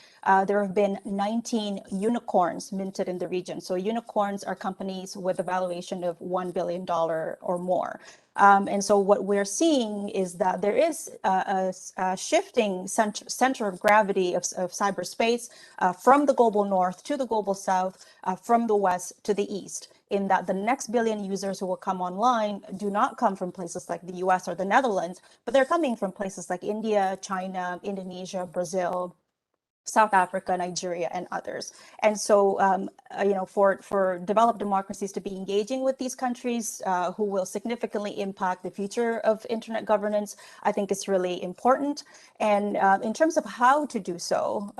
there have been 19 unicorns minted in the region. So unicorns are companies with a valuation of $1 billion or more. And so what we're seeing is that there is a shifting center of gravity of cyberspace from the global north to the global south, from the west to the east, in that the next billion users who will come online do not come from places like the US or the Netherlands, but they're coming from places like India, China, Indonesia, Brazil, South Africa, Nigeria, and others. And so, for developed democracies to be engaging with these countries who will significantly impact the future of internet governance, I think is really important. And in terms of how to do so,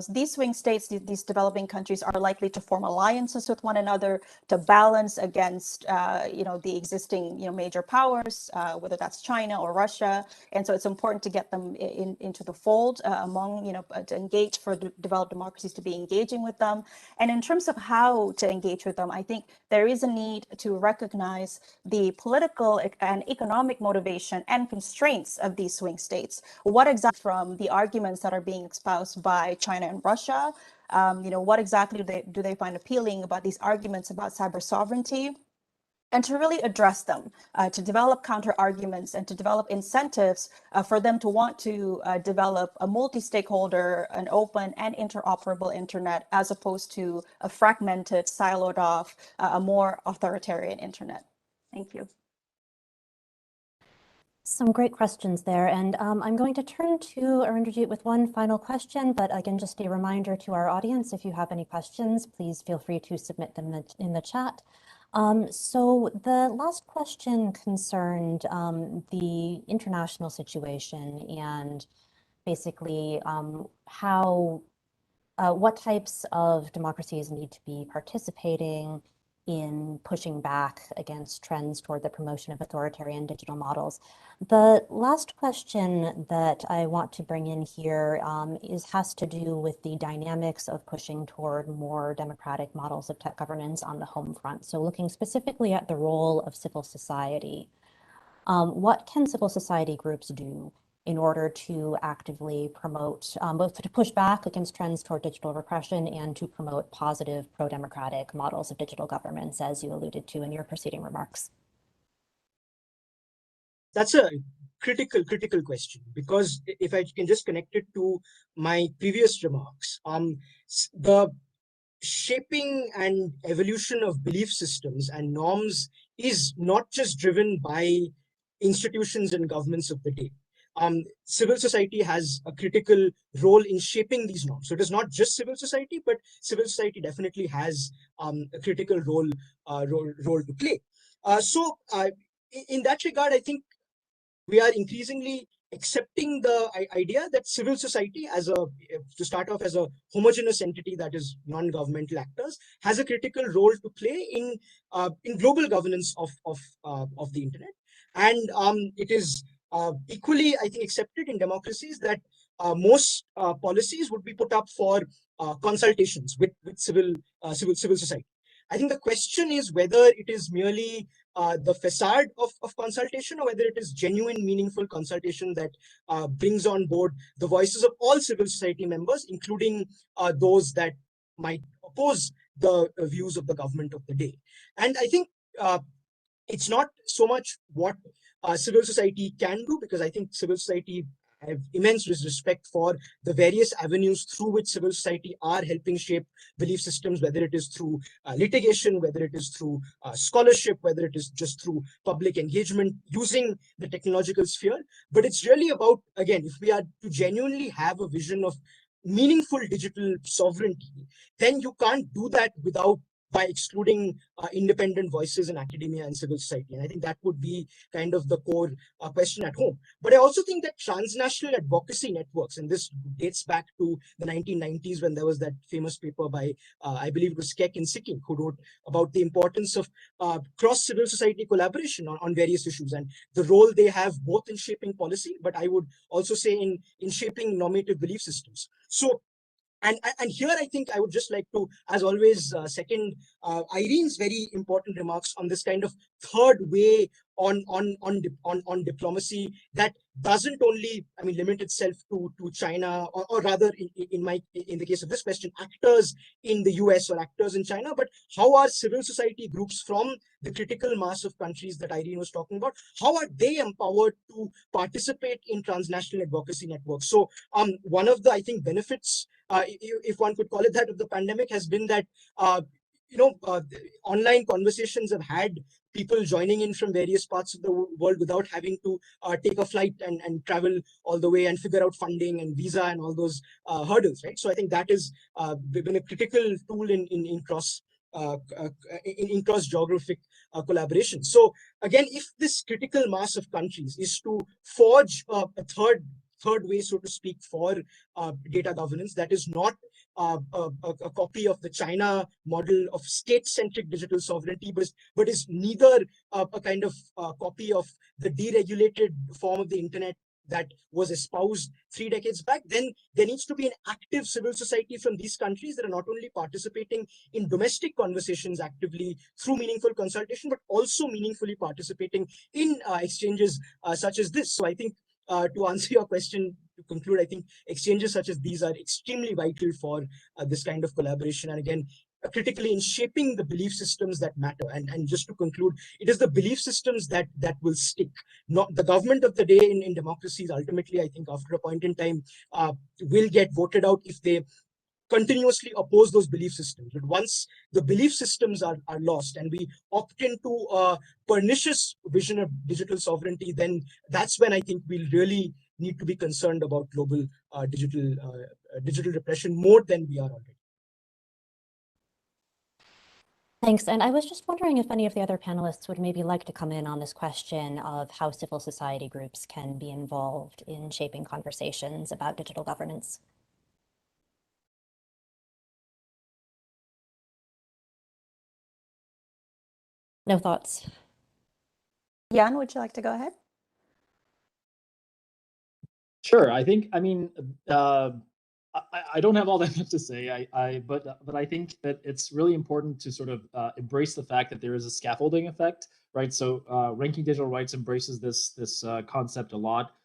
these swing states, these developing countries are likely to form alliances with one another to balance against, the existing, major powers, whether that's China or Russia. And so it's important to get them into the fold among, to engage, for developed democracies to be engaging with them. And in terms of how to engage with them, I think there is a need to recognize the political and economic motivation and constraints of these swing states. What exactly from the arguments that are being espoused by China and Russia? What exactly do they find appealing about these arguments about cyber sovereignty? And to really address them, to develop counter arguments and to develop incentives for them to want to develop a multi-stakeholder, an open and interoperable internet, as opposed to a fragmented, siloed off, a more authoritarian internet. Thank you. Some great questions there, and I'm going to turn to Arindrajit with one final question, but again, just a reminder to our audience, if you have any questions, please feel free to submit them in the chat. So the last question concerned the international situation and basically what types of democracies need to be participating in pushing back against trends toward the promotion of authoritarian digital models. The last question that I want to bring in here has to do with the dynamics of pushing toward more democratic models of tech governance on the home front. So looking specifically at the role of civil society, what can civil society groups do in order to actively promote, both to push back against trends toward digital repression and to promote positive pro-democratic models of digital governance, as you alluded to in your preceding remarks? That's a critical question, because if I can just connect it to my previous remarks, the shaping and evolution of belief systems and norms is not just driven by institutions and governments of the day. Civil society has a critical role in shaping these norms. So it is not just civil society, but civil society definitely has a critical role to play. In that regard, I think we are increasingly accepting the idea that civil society, to start off as a homogeneous entity that is non-governmental actors, has a critical role to play in global governance of the internet. And it is equally, I think, accepted in democracies that most policies would be put up for consultations with civil society. I think the question is whether it is merely the facade of consultation, or whether it is genuine, meaningful consultation that brings on board the voices of all civil society members, including those that might oppose the views of the government of the day. And I think it's not so much what civil society can do, because I think civil society have immense respect for the various avenues through which civil society are helping shape belief systems, whether it is through litigation, whether it is through scholarship, whether it is just through public engagement using the technological sphere. But it's really about, again, if we are to genuinely have a vision of meaningful digital sovereignty, then you can't do that by excluding independent voices in academia and civil society. And I think that would be kind of the core question at home. But I also think that transnational advocacy networks, and this dates back to the 1990s when there was that famous paper by, I believe it was Keck and Sicking, who wrote about the importance of cross-civil society collaboration on various issues and the role they have both in shaping policy, but I would also say in shaping normative belief systems. So, and here I think I would just like to, as always, second Irene's very important remarks on this kind of third way on diplomacy that doesn't only, I mean, limit itself to China, or rather, in the case of this question, actors in the US or actors in China, but how are civil society groups from the critical mass of countries that Irene was talking about, how are they empowered to participate in transnational advocacy networks? So one of the, I think, benefits, if one could call it that, of the pandemic has been that online conversations have had people joining in from various parts of the world without having to take a flight and travel all the way and figure out funding and visa and all those hurdles, right? So I think that has been a critical tool in cross-geographic collaboration. So again, if this critical mass of countries is to forge a third way, so to speak, for data governance that is not a copy of the China model of state-centric digital sovereignty, but is neither a kind of copy of the deregulated form of the internet that was espoused 3 decades back, then there needs to be an active civil society from these countries that are not only participating in domestic conversations actively through meaningful consultation, but also meaningfully participating in exchanges such as this. So I think to answer your question, to conclude, I think exchanges such as these are extremely vital for this kind of collaboration. And again, critically in shaping the belief systems that matter. And just to conclude, it is the belief systems that will stick. Not the government of the day in democracies. Ultimately, I think after a point in time will get voted out if they continuously oppose those belief systems. But once the belief systems are lost and we opt into a pernicious vision of digital sovereignty, then that's when I think we'll really need to be concerned about global digital repression more than we are already. Thanks. And I was just wondering if any of the other panelists would maybe like to come in on this question of how civil society groups can be involved in shaping conversations about digital governance. No thoughts? Jan, would you like to go ahead? Sure. I don't have all that much to say. But I think that it's really important to sort of embrace the fact that there is a scaffolding effect, right? So Ranking Digital Rights embraces this concept a lot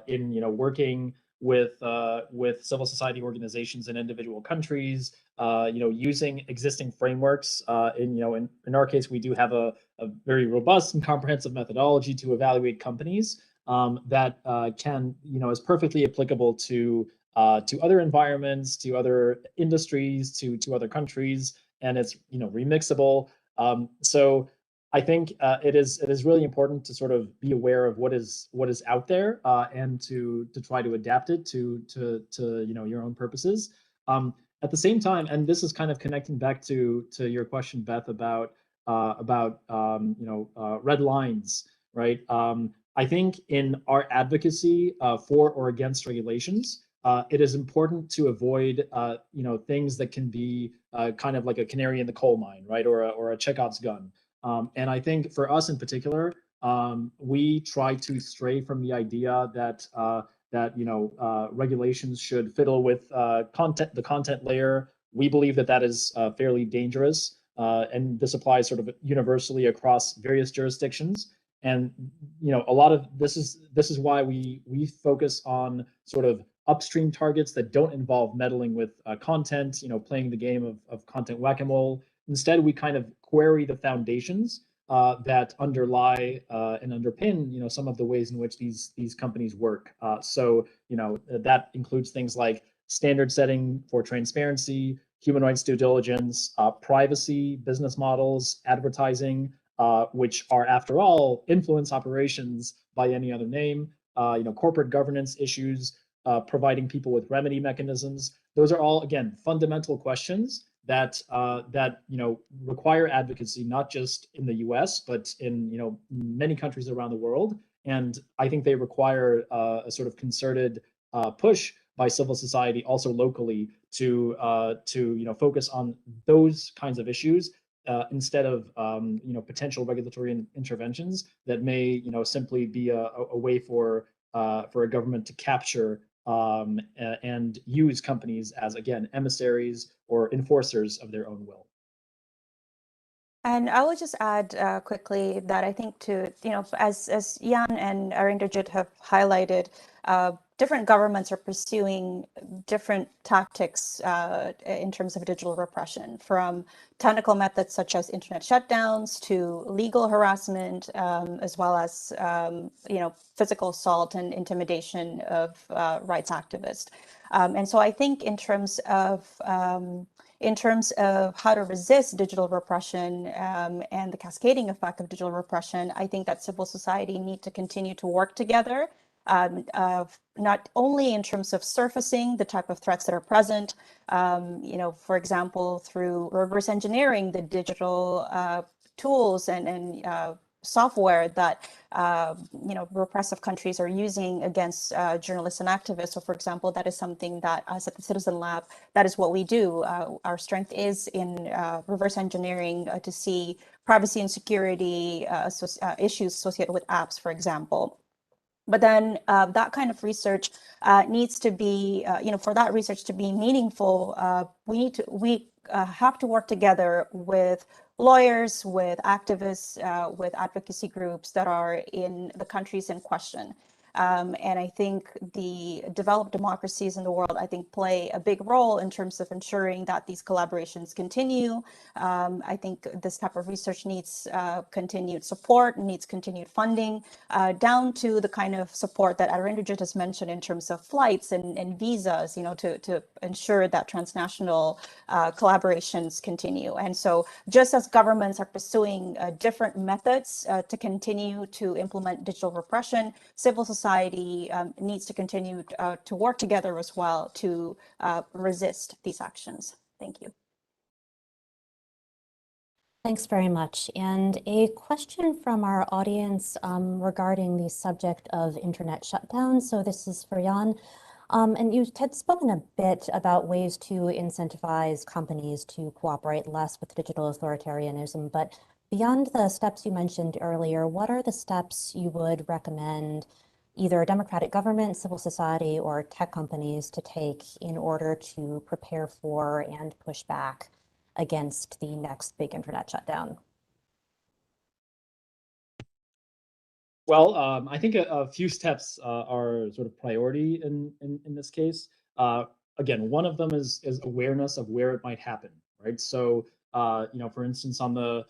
in working with civil society organizations in individual countries, using existing frameworks. In our case, we do have a very robust and comprehensive methodology to evaluate companies that is perfectly applicable to other environments, to other industries, to other countries, and it's remixable. So I think it is really important to sort of be aware of what is out there and to try to adapt it to your own purposes. At the same time, and this is kind of connecting back to your question, Beth, about red lines, right? I think in our advocacy for or against regulations, it is important to avoid, things that can be kind of like a canary in the coal mine, right, or a Chekhov's gun. And I think for us in particular, we try to stray from the idea that regulations should fiddle with the content layer. We believe that is fairly dangerous, and this applies sort of universally across various jurisdictions. And a lot of this is why we focus on sort of upstream targets that don't involve meddling with content, playing the game of content whack-a-mole. Instead, we kind of query the foundations that underlie and underpin, some of the ways in which these companies work. So that includes things like standard setting for transparency, human rights due diligence, privacy, business models, advertising, which are, after all, influence operations by any other name, corporate governance issues, providing people with remedy mechanisms. Those are all, again, fundamental questions that require advocacy, not just in the U.S., but in many countries around the world. And I think they require a sort of concerted push by civil society, also locally, to focus on those kinds of issues instead of potential regulatory interventions that may simply be a way for a government to capture and use companies as, again, emissaries or enforcers of their own will. And I will just add quickly that I think as Jan and Arindrajit have highlighted, different governments are pursuing different tactics in terms of digital repression, from technical methods such as internet shutdowns to legal harassment, as well as physical assault and intimidation of rights activists. And so I think in terms of how to resist digital repression and the cascading effect of digital repression, I think that civil society need to continue to work together, not only in terms of surfacing the type of threats that are present, for example, through reverse engineering the digital tools and software that repressive countries are using against journalists and activists. So, for example, that is something that us at the Citizen Lab, that is what we do. Our strength is in reverse engineering to see privacy and security issues associated with apps, for example. But then that kind of research needs to be, for that research to be meaningful, we have to work together with lawyers, with activists, with advocacy groups that are in the countries in question. And I think the developed democracies in the world, I think, play a big role in terms of ensuring that these collaborations continue. I think this type of research needs continued support, needs continued funding, down to the kind of support that Arindrajit has mentioned in terms of flights and visas, to ensure that transnational collaborations continue. And so just as governments are pursuing different methods to continue to implement digital repression, civil society needs to continue to work together as well to resist these actions. Thank you. Thanks very much. And a question from our audience regarding the subject of internet shutdown. So this is for Jan. And you had spoken a bit about ways to incentivize companies to cooperate less with digital authoritarianism, but beyond the steps you mentioned earlier, what are the steps you would recommend either democratic government, civil society, or tech companies to take in order to prepare for and push back against the next big internet shutdown? Well, I think a few steps are sort of priority in this case. Again, one of them is awareness of where it might happen, right? So, for instance, on the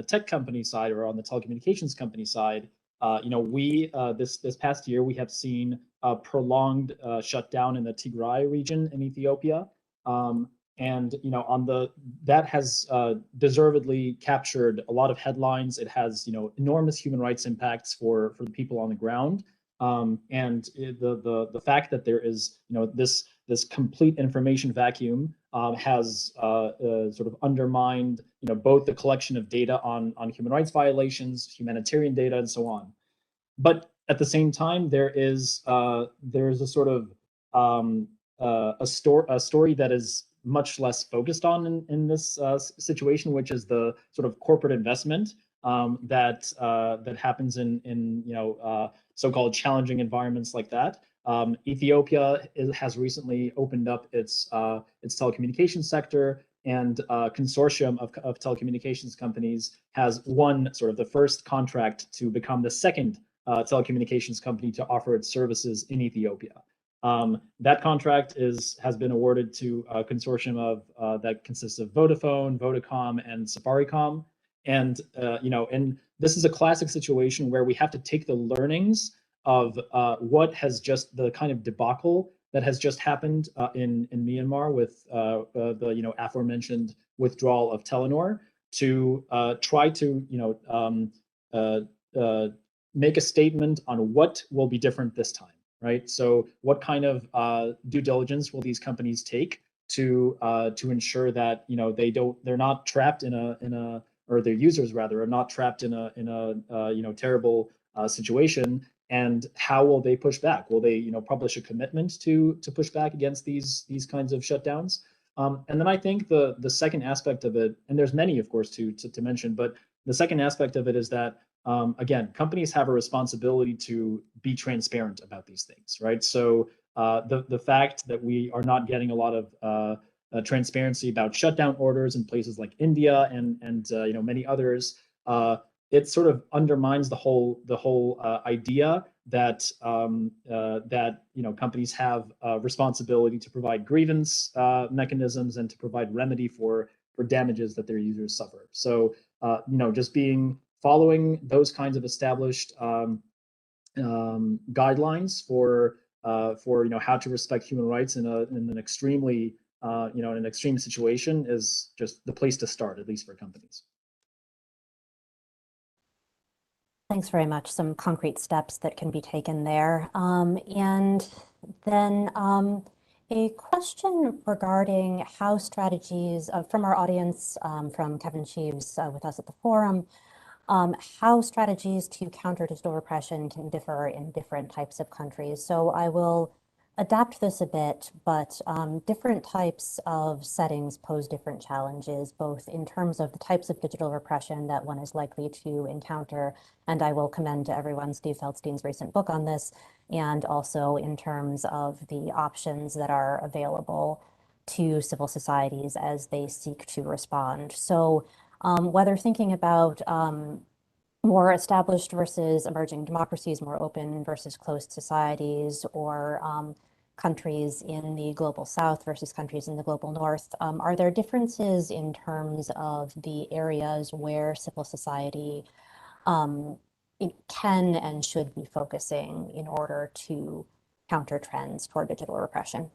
tech company side or on the telecommunications company side, we this past year we have seen a prolonged shutdown in the Tigray region in Ethiopia. And that has deservedly captured a lot of headlines. It has enormous human rights impacts for the people on the ground. And the fact that there is this complete information vacuum has sort of undermined both the collection of data on human rights violations, humanitarian data, and so on. But at the same time, there's a sort of a story that is much less focused on in this situation, which is the sort of corporate investment that happens in so-called challenging environments like that. Ethiopia has recently opened up its telecommunications sector, and a consortium of telecommunications companies has won sort of the first contract to become the second telecommunications company to offer its services in Ethiopia. That contract has been awarded to a consortium of that consists of Vodafone, Vodacom, and Safaricom. And and this is a classic situation where we have to take the learnings of what has just the kind of debacle that has just happened in Myanmar with the aforementioned withdrawal of Telenor to try to make a statement on what will be different this time. Right. So what kind of due diligence will these companies take to ensure that they're not trapped or their users rather are not trapped in a terrible situation, and how will they push back? Will they publish a commitment to push back against these kinds of shutdowns? And then I think the second aspect of it, and there's many of course to mention, but the second aspect of it is that again, companies have a responsibility to be transparent about these things, right? So the fact that we are not getting a lot of transparency about shutdown orders in places like India and many others, it sort of undermines the whole idea that companies have a responsibility to provide grievance mechanisms and to provide remedy for damages that their users suffer. So just following those kinds of established guidelines for how to respect human rights in an extremely in an extreme situation is just the place to start, at least for companies. Thanks very much. Some concrete steps that can be taken there. And then a question regarding how strategies from our audience, from Kevin Sheaves with us at the forum, how strategies to counter digital repression can differ in different types of countries. So I will adapt this a bit, but different types of settings pose different challenges, both in terms of the types of digital repression that one is likely to encounter, and I will commend to everyone Steve Feldstein's recent book on this, and also in terms of the options that are available to civil societies as they seek to respond. So whether thinking about more established versus emerging democracies, more open versus closed societies, or countries in the global south versus countries in the global north. Are there differences in terms of the areas where civil society can and should be focusing in order to counter trends toward digital repression?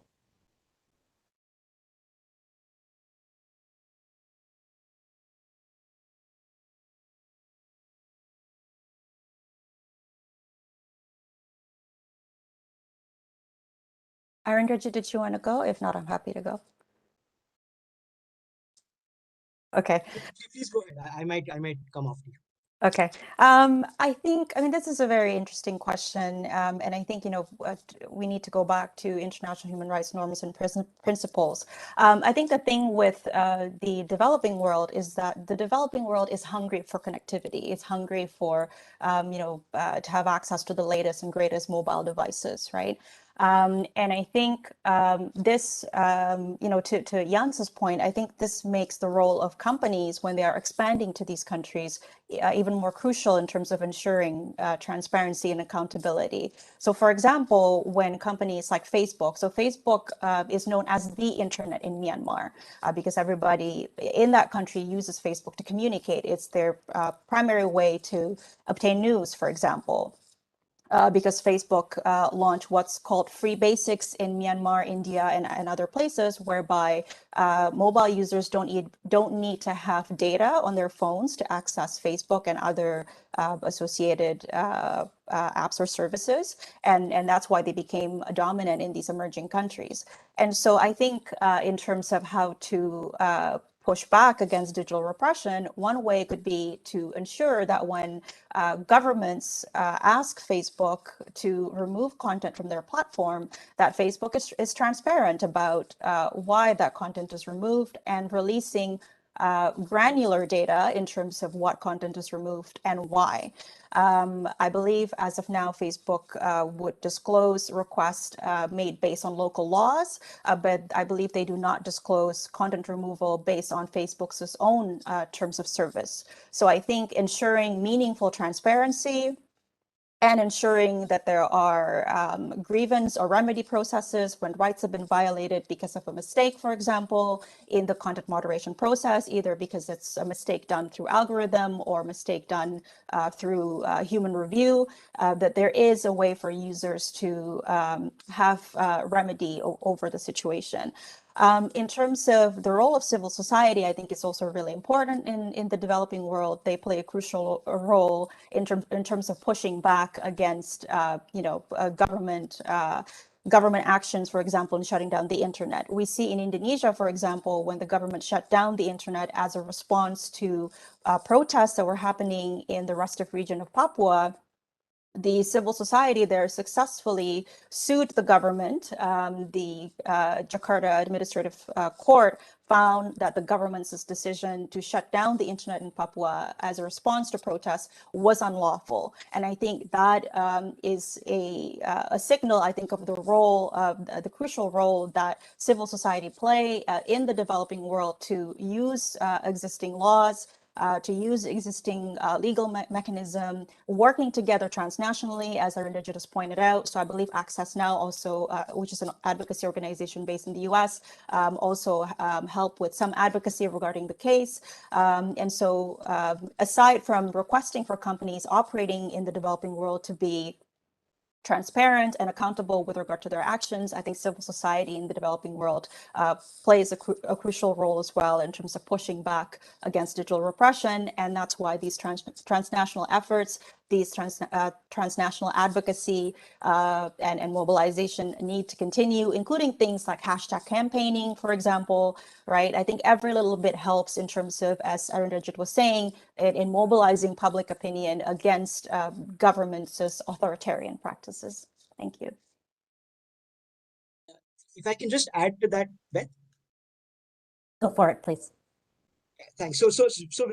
Arindrajit, did you want to go? If not, I'm happy to go. Okay. Please go ahead. I might come after you. Okay. I mean, this is a very interesting question. And I think, we need to go back to international human rights norms and principles. I think the thing with the developing world is that the developing world is hungry for connectivity. It's hungry for, to have access to the latest and greatest mobile devices, right? And I think this, to Jans's point, I think this makes the role of companies when they are expanding to these countries even more crucial in terms of ensuring transparency and accountability. So for example, when companies like Facebook, so Facebook is known as the internet in Myanmar because everybody in that country uses Facebook to communicate. It's their primary way to obtain news, for example. Because Facebook launched what's called free basics in Myanmar, India, and other places, whereby mobile users don't need to have data on their phones to access Facebook and other associated apps or services, and that's why they became dominant in these emerging countries. And so I think in terms of how to push back against digital repression, one way could be to ensure that when governments ask Facebook to remove content from their platform, that Facebook is transparent about why that content is removed and releasing granular data in terms of what content is removed and why. I believe as of now, Facebook would disclose requests made based on local laws, but I believe they do not disclose content removal based on Facebook's own terms of service. So I think ensuring meaningful transparency and ensuring that there are grievance or remedy processes when rights have been violated because of a mistake, for example, in the content moderation process, either because it's a mistake done through algorithm or mistake done through human review, that there is a way for users to have remedy over the situation. In terms of the role of civil society, I think it's also really important in the developing world. They play a crucial role in terms of pushing back against, government actions, for example, in shutting down the internet. We see in Indonesia, for example, when the government shut down the internet as a response to protests that were happening in the restive region of Papua, the civil society there successfully sued the government. The Jakarta Administrative Court found that the government's decision to shut down the internet in Papua as a response to protests was unlawful. And I think that is a signal, I think, of the role, the crucial role that civil society play in the developing world to use existing laws, to use existing legal mechanism, working together transnationally, as Arindrajit has pointed out. So I believe Access Now also, which is an advocacy organization based in the US, also help with some advocacy regarding the case. And so aside from requesting for companies operating in the developing world to be transparent and accountable with regard to their actions, I think civil society in the developing world plays a crucial role as well in terms of pushing back against digital repression. And that's why these transnational efforts, these transnational advocacy and mobilization need to continue, including things like hashtag campaigning, for example, right? I think every little bit helps in terms of, as Arindrajit was saying, in mobilizing public opinion against governments' authoritarian practices. Thank you. If I can just add to that, Beth. Go for it, please. Thanks. So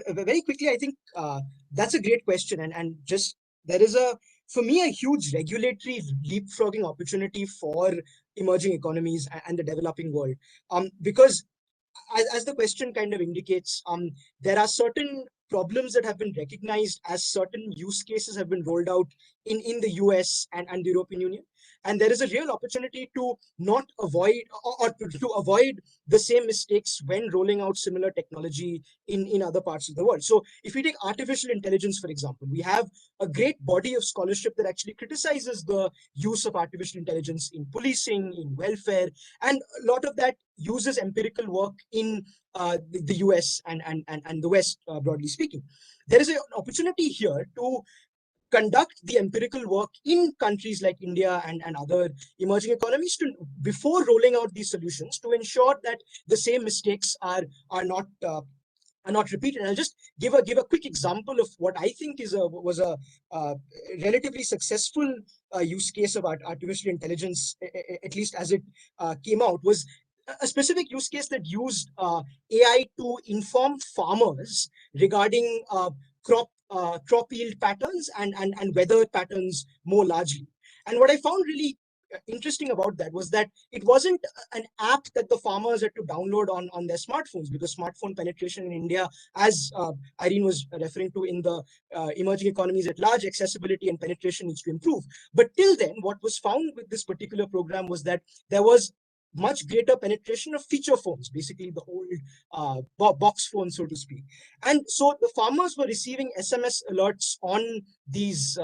very quickly, I think that's a great question, and just there is for me a huge regulatory leapfrogging opportunity for emerging economies and the developing world, because as the question kind of indicates, there are certain problems that have been recognized as certain use cases have been rolled out in the US and the European Union. And there is a real opportunity to not avoid or to avoid the same mistakes when rolling out similar technology in other parts of the world. So if we take artificial intelligence, for example, we have a great body of scholarship that actually criticizes the use of artificial intelligence in policing, in welfare, and a lot of that uses empirical work in the US and the West, broadly speaking. There is an opportunity here to conduct the empirical work in countries like India and other emerging economies before rolling out these solutions, to ensure that the same mistakes are not repeated. And I'll just give a quick example of what I think was a relatively successful use case of artificial intelligence, at least as it came out, was a specific use case that used AI to inform farmers regarding crop yield patterns and weather patterns more largely. And what I found really interesting about that was that it wasn't an app that the farmers had to download on their smartphones, because smartphone penetration in India, as Irene was referring to, in the emerging economies at large, accessibility and penetration needs to improve. But till then, what was found with this particular program was that there was much greater penetration of feature phones, basically the old box phone, so to speak. And so the farmers were receiving SMS alerts on these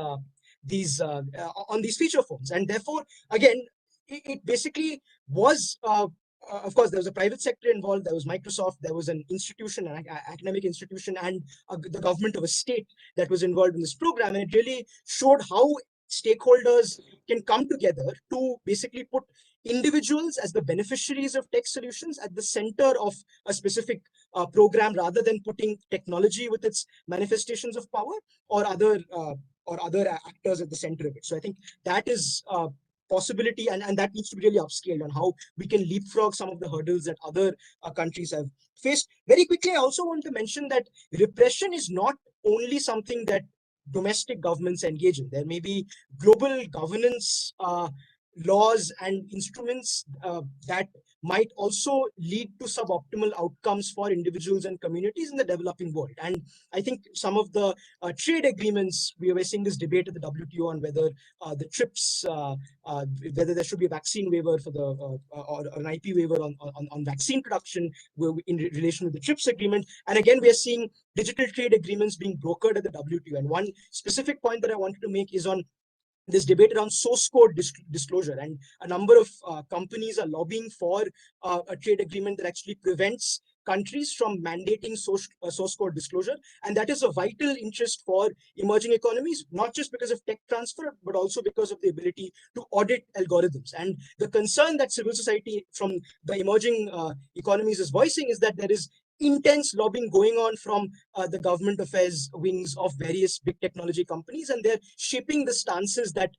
feature phones, and therefore, again, it basically was. Of course, there was a private sector involved. There was Microsoft. There was an institution, an academic institution, and the government of a state that was involved in this program. And it really showed how stakeholders can come together to basically put individuals as the beneficiaries of tech solutions at the center of a specific program, rather than putting technology with its manifestations of power or other actors at the center of it. So I think that is a possibility, and that needs to be really upscaled on how we can leapfrog some of the hurdles that other countries have faced. Very quickly, I also want to mention that repression is not only something that domestic governments engage in. There may be global governance laws and instruments that might also lead to suboptimal outcomes for individuals and communities in the developing world. And I think some of the trade agreements, we were seeing this debate at the WTO on whether the TRIPS, whether there should be a vaccine waiver for the or an IP waiver on vaccine production in relation to the TRIPS agreement. And again, we are seeing digital trade agreements being brokered at the WTO. And one specific point that I wanted to make is on this debate around source code disclosure, and a number of companies are lobbying for a trade agreement that actually prevents countries from mandating source code disclosure. And that is a vital interest for emerging economies, not just because of tech transfer, but also because of the ability to audit algorithms. And the concern that civil society from the emerging economies is voicing is that there is intense lobbying going on from the government affairs wings of various big technology companies, and they're shaping the stances that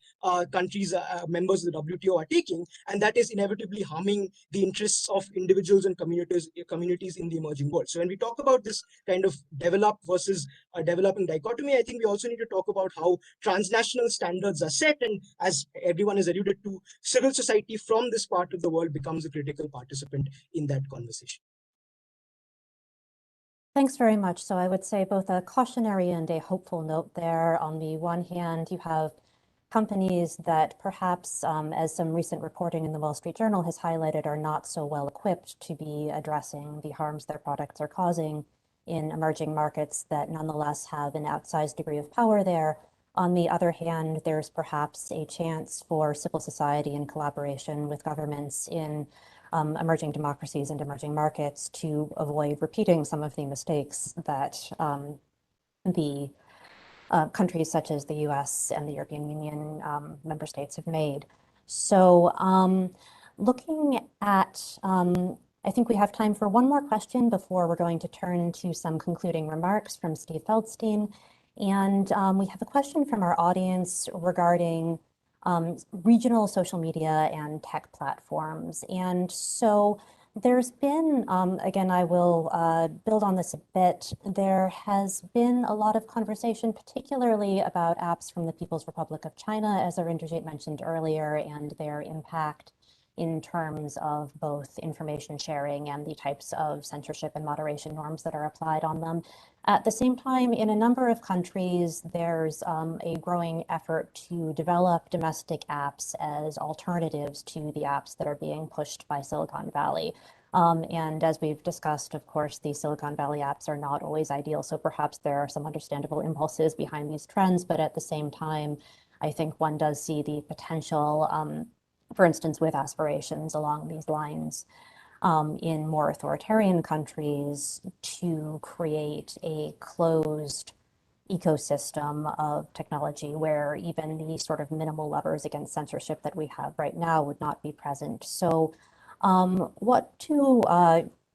countries, members of the WTO, are taking, and that is inevitably harming the interests of individuals and communities in the emerging world. So when we talk about this kind of developed versus developing dichotomy, I think we also need to talk about how transnational standards are set, and as everyone has alluded to, civil society from this part of the world becomes a critical participant in that conversation. Thanks very much. So I would say both a cautionary and a hopeful note there. On the one hand, you have companies that perhaps, as some recent reporting in the Wall Street Journal has highlighted, are not so well equipped to be addressing the harms their products are causing in emerging markets, that nonetheless have an outsized degree of power there. On the other hand, there's perhaps a chance for civil society in collaboration with governments in emerging democracies and emerging markets to avoid repeating some of the mistakes that the countries such as the US and the European Union member states have made. So looking at, I think we have time for one more question before we're going to turn to some concluding remarks from Steve Feldstein. And we have a question from our audience regarding regional social media and tech platforms. And so there's been, again, I will build on this a bit, there has been a lot of conversation, particularly about apps from the People's Republic of China, as Arindrajit mentioned earlier, and their impact in terms of both information sharing and the types of censorship and moderation norms that are applied on them. At the same time, in a number of countries, there's a growing effort to develop domestic apps as alternatives to the apps that are being pushed by Silicon Valley. And as we've discussed, of course, the Silicon Valley apps are not always ideal, so perhaps there are some understandable impulses behind these trends, but at the same time, I think one does see the potential, for instance, with aspirations along these lines in more authoritarian countries to create a closed ecosystem of technology where even the sort of minimal levers against censorship that we have right now would not be present. So what do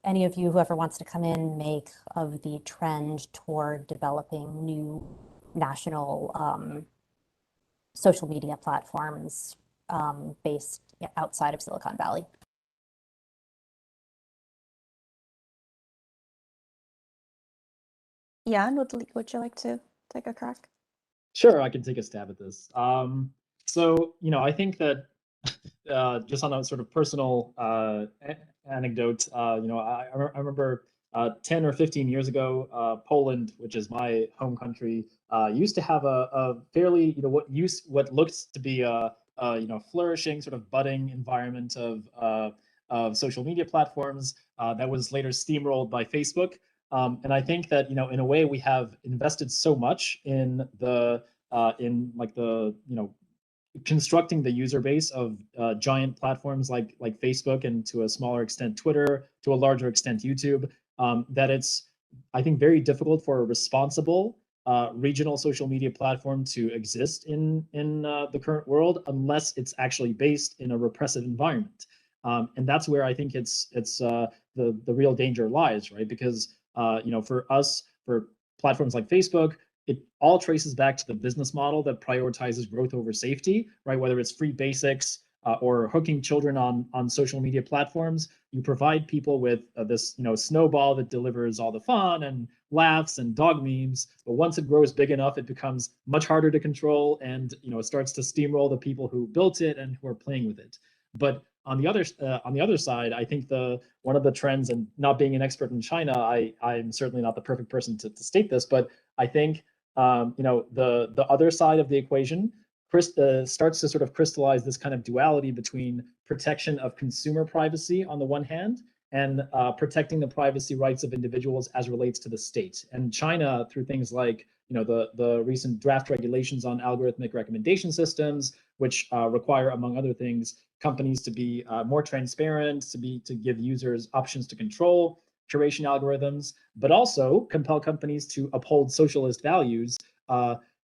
any of you, whoever wants to come in, make of the trend toward developing new national social media platforms based outside of Silicon Valley? Jan, would you like to take a crack? Sure, I can take a stab at this. So, I think that just on a sort of personal anecdote, I remember 10 or 15 years ago, Poland, which is my home country, used to have a fairly, what looked to be a flourishing, sort of budding environment of social media platforms that was later steamrolled by Facebook. And I think that, in a way, we have invested so much in constructing the user base of giant platforms like Facebook, and to a smaller extent Twitter, to a larger extent YouTube, that it's, I think, very difficult for a responsible regional social media platform to exist in the current world unless it's actually based in a repressive environment. And that's where I think it's the real danger lies, right? Because for us, for platforms like Facebook, it all traces back to the business model that prioritizes growth over safety, right? Whether it's free basics or hooking children on social media platforms, you provide people with this snowball that delivers all the fun and laughs and dog memes. But once it grows big enough, it becomes much harder to control, and it starts to steamroll the people who built it and who are playing with it. But on the other side, I think one of the trends, and not being an expert in China, I'm certainly not the perfect person to state this, but I think the other side of the equation starts to sort of crystallize this kind of duality between protection of consumer privacy on the one hand and protecting the privacy rights of individuals as relates to the state. And China, through things like the recent draft regulations on algorithmic recommendation systems, which require, among other things, companies to be more transparent, to give users options to control curation algorithms, but also compel companies to uphold socialist values.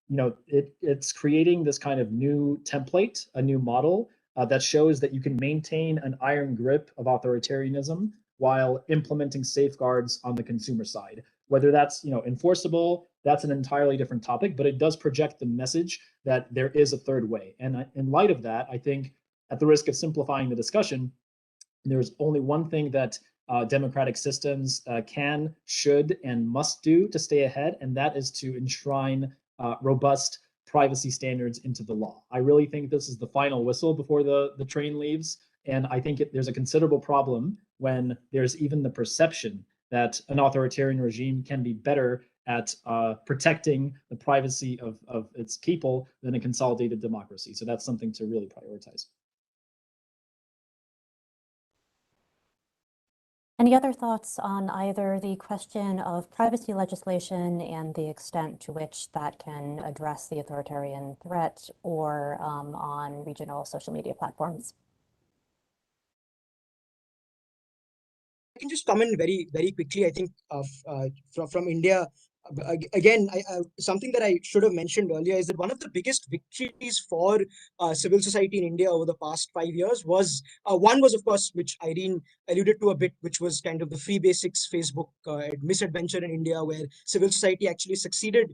It's creating this kind of new template, a new model that shows that you can maintain an iron grip of authoritarianism while implementing safeguards on the consumer side. Whether that's enforceable, that's an entirely different topic, but it does project the message that there is a third way. And in light of that, I think, at the risk of simplifying the discussion, there's only one thing that democratic systems can, should, and must do to stay ahead, and that is to enshrine robust privacy standards into the law. I really think this is the final whistle before the train leaves, and I think there's a considerable problem when there's even the perception that an authoritarian regime can be better at protecting the privacy of its people than a consolidated democracy. So that's something to really prioritize. Any other thoughts on either the question of privacy legislation and the extent to which that can address the authoritarian threat, or on regional social media platforms? I can just come in very, very quickly. I think from India, again, something that I should have mentioned earlier is that one of the biggest victories for civil society in India over the past 5 years was, one was, of course, which Irene alluded to a bit, which was kind of the free basics Facebook misadventure in India, where civil society actually succeeded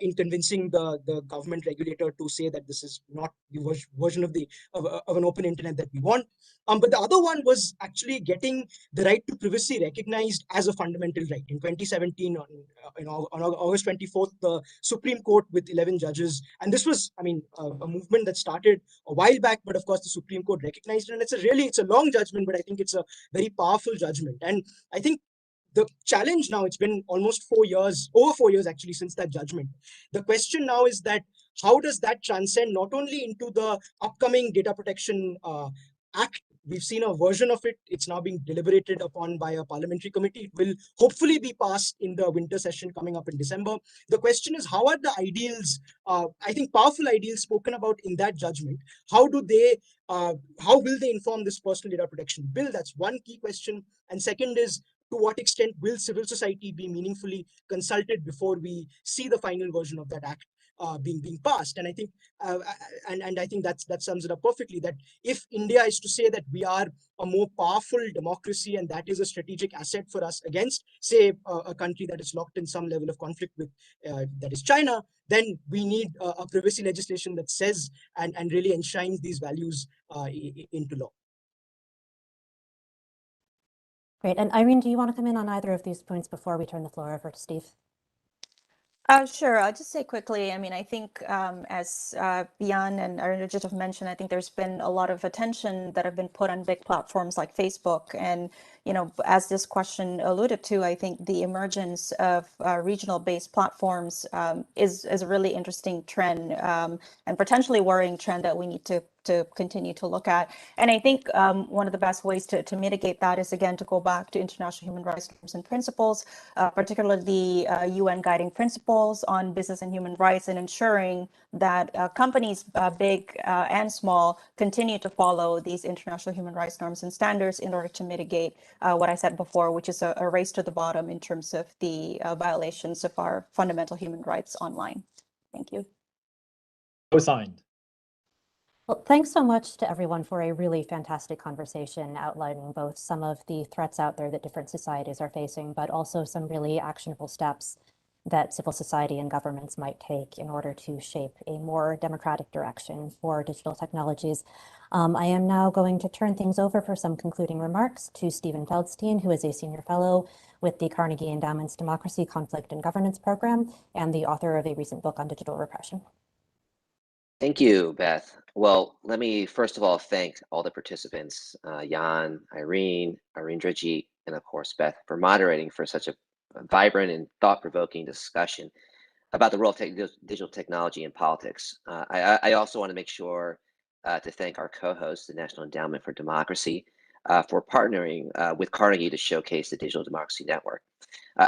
in convincing the government regulator to say that this is not the version of an open internet that we want. But the other one was actually getting the right to privacy recognized as a fundamental right. In 2017, on August 24th, the Supreme Court with 11 judges. And this was, I mean, a movement that started a while back, but of course the Supreme Court recognized it. And it's a long judgment, but I think it's a very powerful judgment. And I think the challenge now, it's been almost over 4 years actually, since that judgment. The question now is that how does that transcend not only into the upcoming Data Protection Act? We've seen a version of it. It's now being deliberated upon by a parliamentary committee. It will hopefully be passed in the winter session coming up in December. The question is, how are the ideals, I think powerful ideals spoken about in that judgment, how will they inform this personal data protection bill? That's one key question. And second is, to what extent will civil society be meaningfully consulted before we see the final version of that act being passed? And I think I think that sums it up perfectly, that if India is to say that we are a more powerful democracy and that is a strategic asset for us against, say, a country that is locked in some level of conflict with, that is China, then we need a privacy legislation that says and really enshrines these values into law. Great. And Irene, do you want to come in on either of these points before we turn the floor over to Steve? Sure. I'll just say quickly, I mean, I think as Jan and Arindrajit have mentioned, I think there's been a lot of attention that have been put on big platforms like Facebook. And, you know, as this question alluded to, I think the emergence of regional-based platforms is a really interesting trend and potentially worrying trend that we need to continue to look at. And I think one of the best ways to mitigate that is, again, to go back to international human rights norms and principles, particularly the UN guiding principles on business and human rights, and ensuring that companies, big and small, continue to follow these international human rights norms and standards in order to mitigate what I said before, which is a race to the bottom in terms of the violations of our fundamental human rights online. Thank you. Co-signed. Well, thanks so much to everyone for a really fantastic conversation outlining both some of the threats out there that different societies are facing, but also some really actionable steps that civil society and governments might take in order to shape a more democratic direction for digital technologies. I am now going to turn things over for some concluding remarks to Stephen Feldstein, who is a senior fellow with the Carnegie Endowment's Democracy, Conflict, and Governance program, and the author of a recent book on digital repression. Thank you, Beth. Well, let me first of all thank all the participants, Jan, Irene, Arindrajit, and of course, Beth, for moderating for such a vibrant and thought-provoking discussion about the role of digital technology in politics. I also want to make sure to thank our co-host, the National Endowment for Democracy, for partnering with Carnegie to showcase the Digital Democracy Network.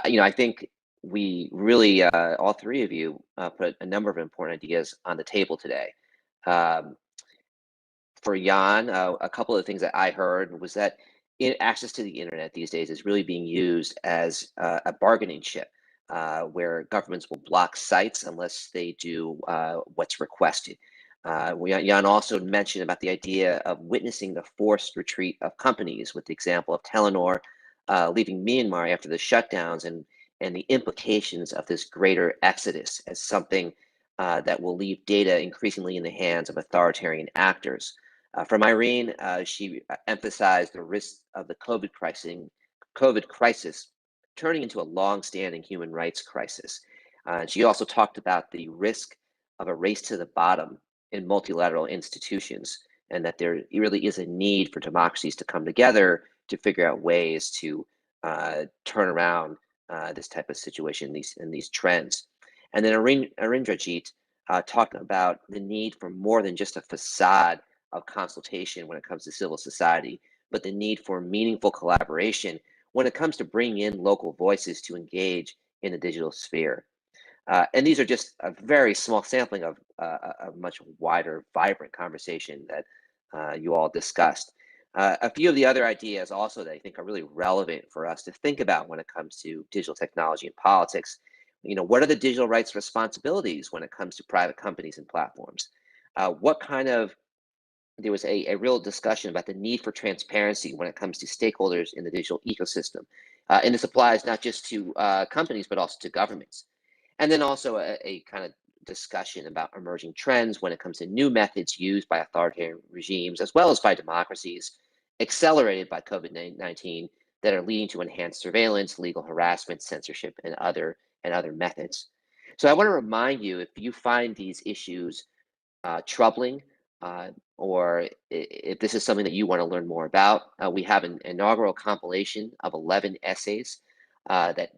You know, I think we really, all three of you, put a number of important ideas on the table today. For Jan, a couple of things that I heard was that access to the internet these days is really being used as a bargaining chip, where governments will block sites unless they do what's requested. Jan also mentioned about the idea of witnessing the forced retreat of companies, with the example of Telenor leaving Myanmar after the shutdowns, and the implications of this greater exodus as something that will leave data increasingly in the hands of authoritarian actors. From Irene, she emphasized the risk of the COVID crisis turning into a long-standing human rights crisis. She also talked about the risk of a race to the bottom in multilateral institutions, and that there really is a need for democracies to come together to figure out ways to turn around this type of situation and these trends. And then Arindrajit talked about the need for more than just a facade of consultation when it comes to civil society, but the need for meaningful collaboration when it comes to bringing in local voices to engage in the digital sphere. And these are just a very small sampling of a much wider, vibrant conversation that you all discussed. A few of the other ideas also that I think are really relevant for us to think about when it comes to digital technology and politics. You know, what are the digital rights responsibilities when it comes to private companies and platforms? There was a real discussion about the need for transparency when it comes to stakeholders in the digital ecosystem. And this applies not just to companies, but also to governments. And then also a kind of discussion about emerging trends when it comes to new methods used by authoritarian regimes, as well as by democracies, accelerated by COVID-19, that are leading to enhanced surveillance, legal harassment, censorship, and other and other methods. So I want to remind you, if you find these issues troubling, or if this is something that you want to learn more about, we have an inaugural compilation of 11 essays that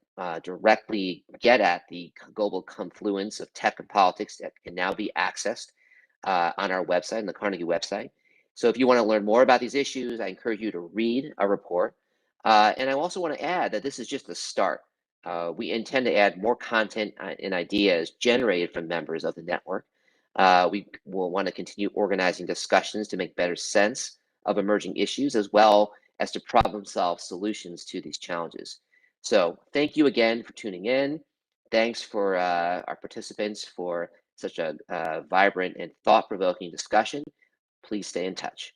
directly get at the global confluence of tech and politics that can now be accessed on our website, on the Carnegie website. So if you want to learn more about these issues, I encourage you to read our report. And I also want to add that this is just the start. We intend to add more content and ideas generated from members of the network. We will want to continue organizing discussions to make better sense of emerging issues, as well as to problem solve solutions to these challenges. So thank you again for tuning in. Thanks for our participants for such a vibrant and thought-provoking discussion. Please stay in touch.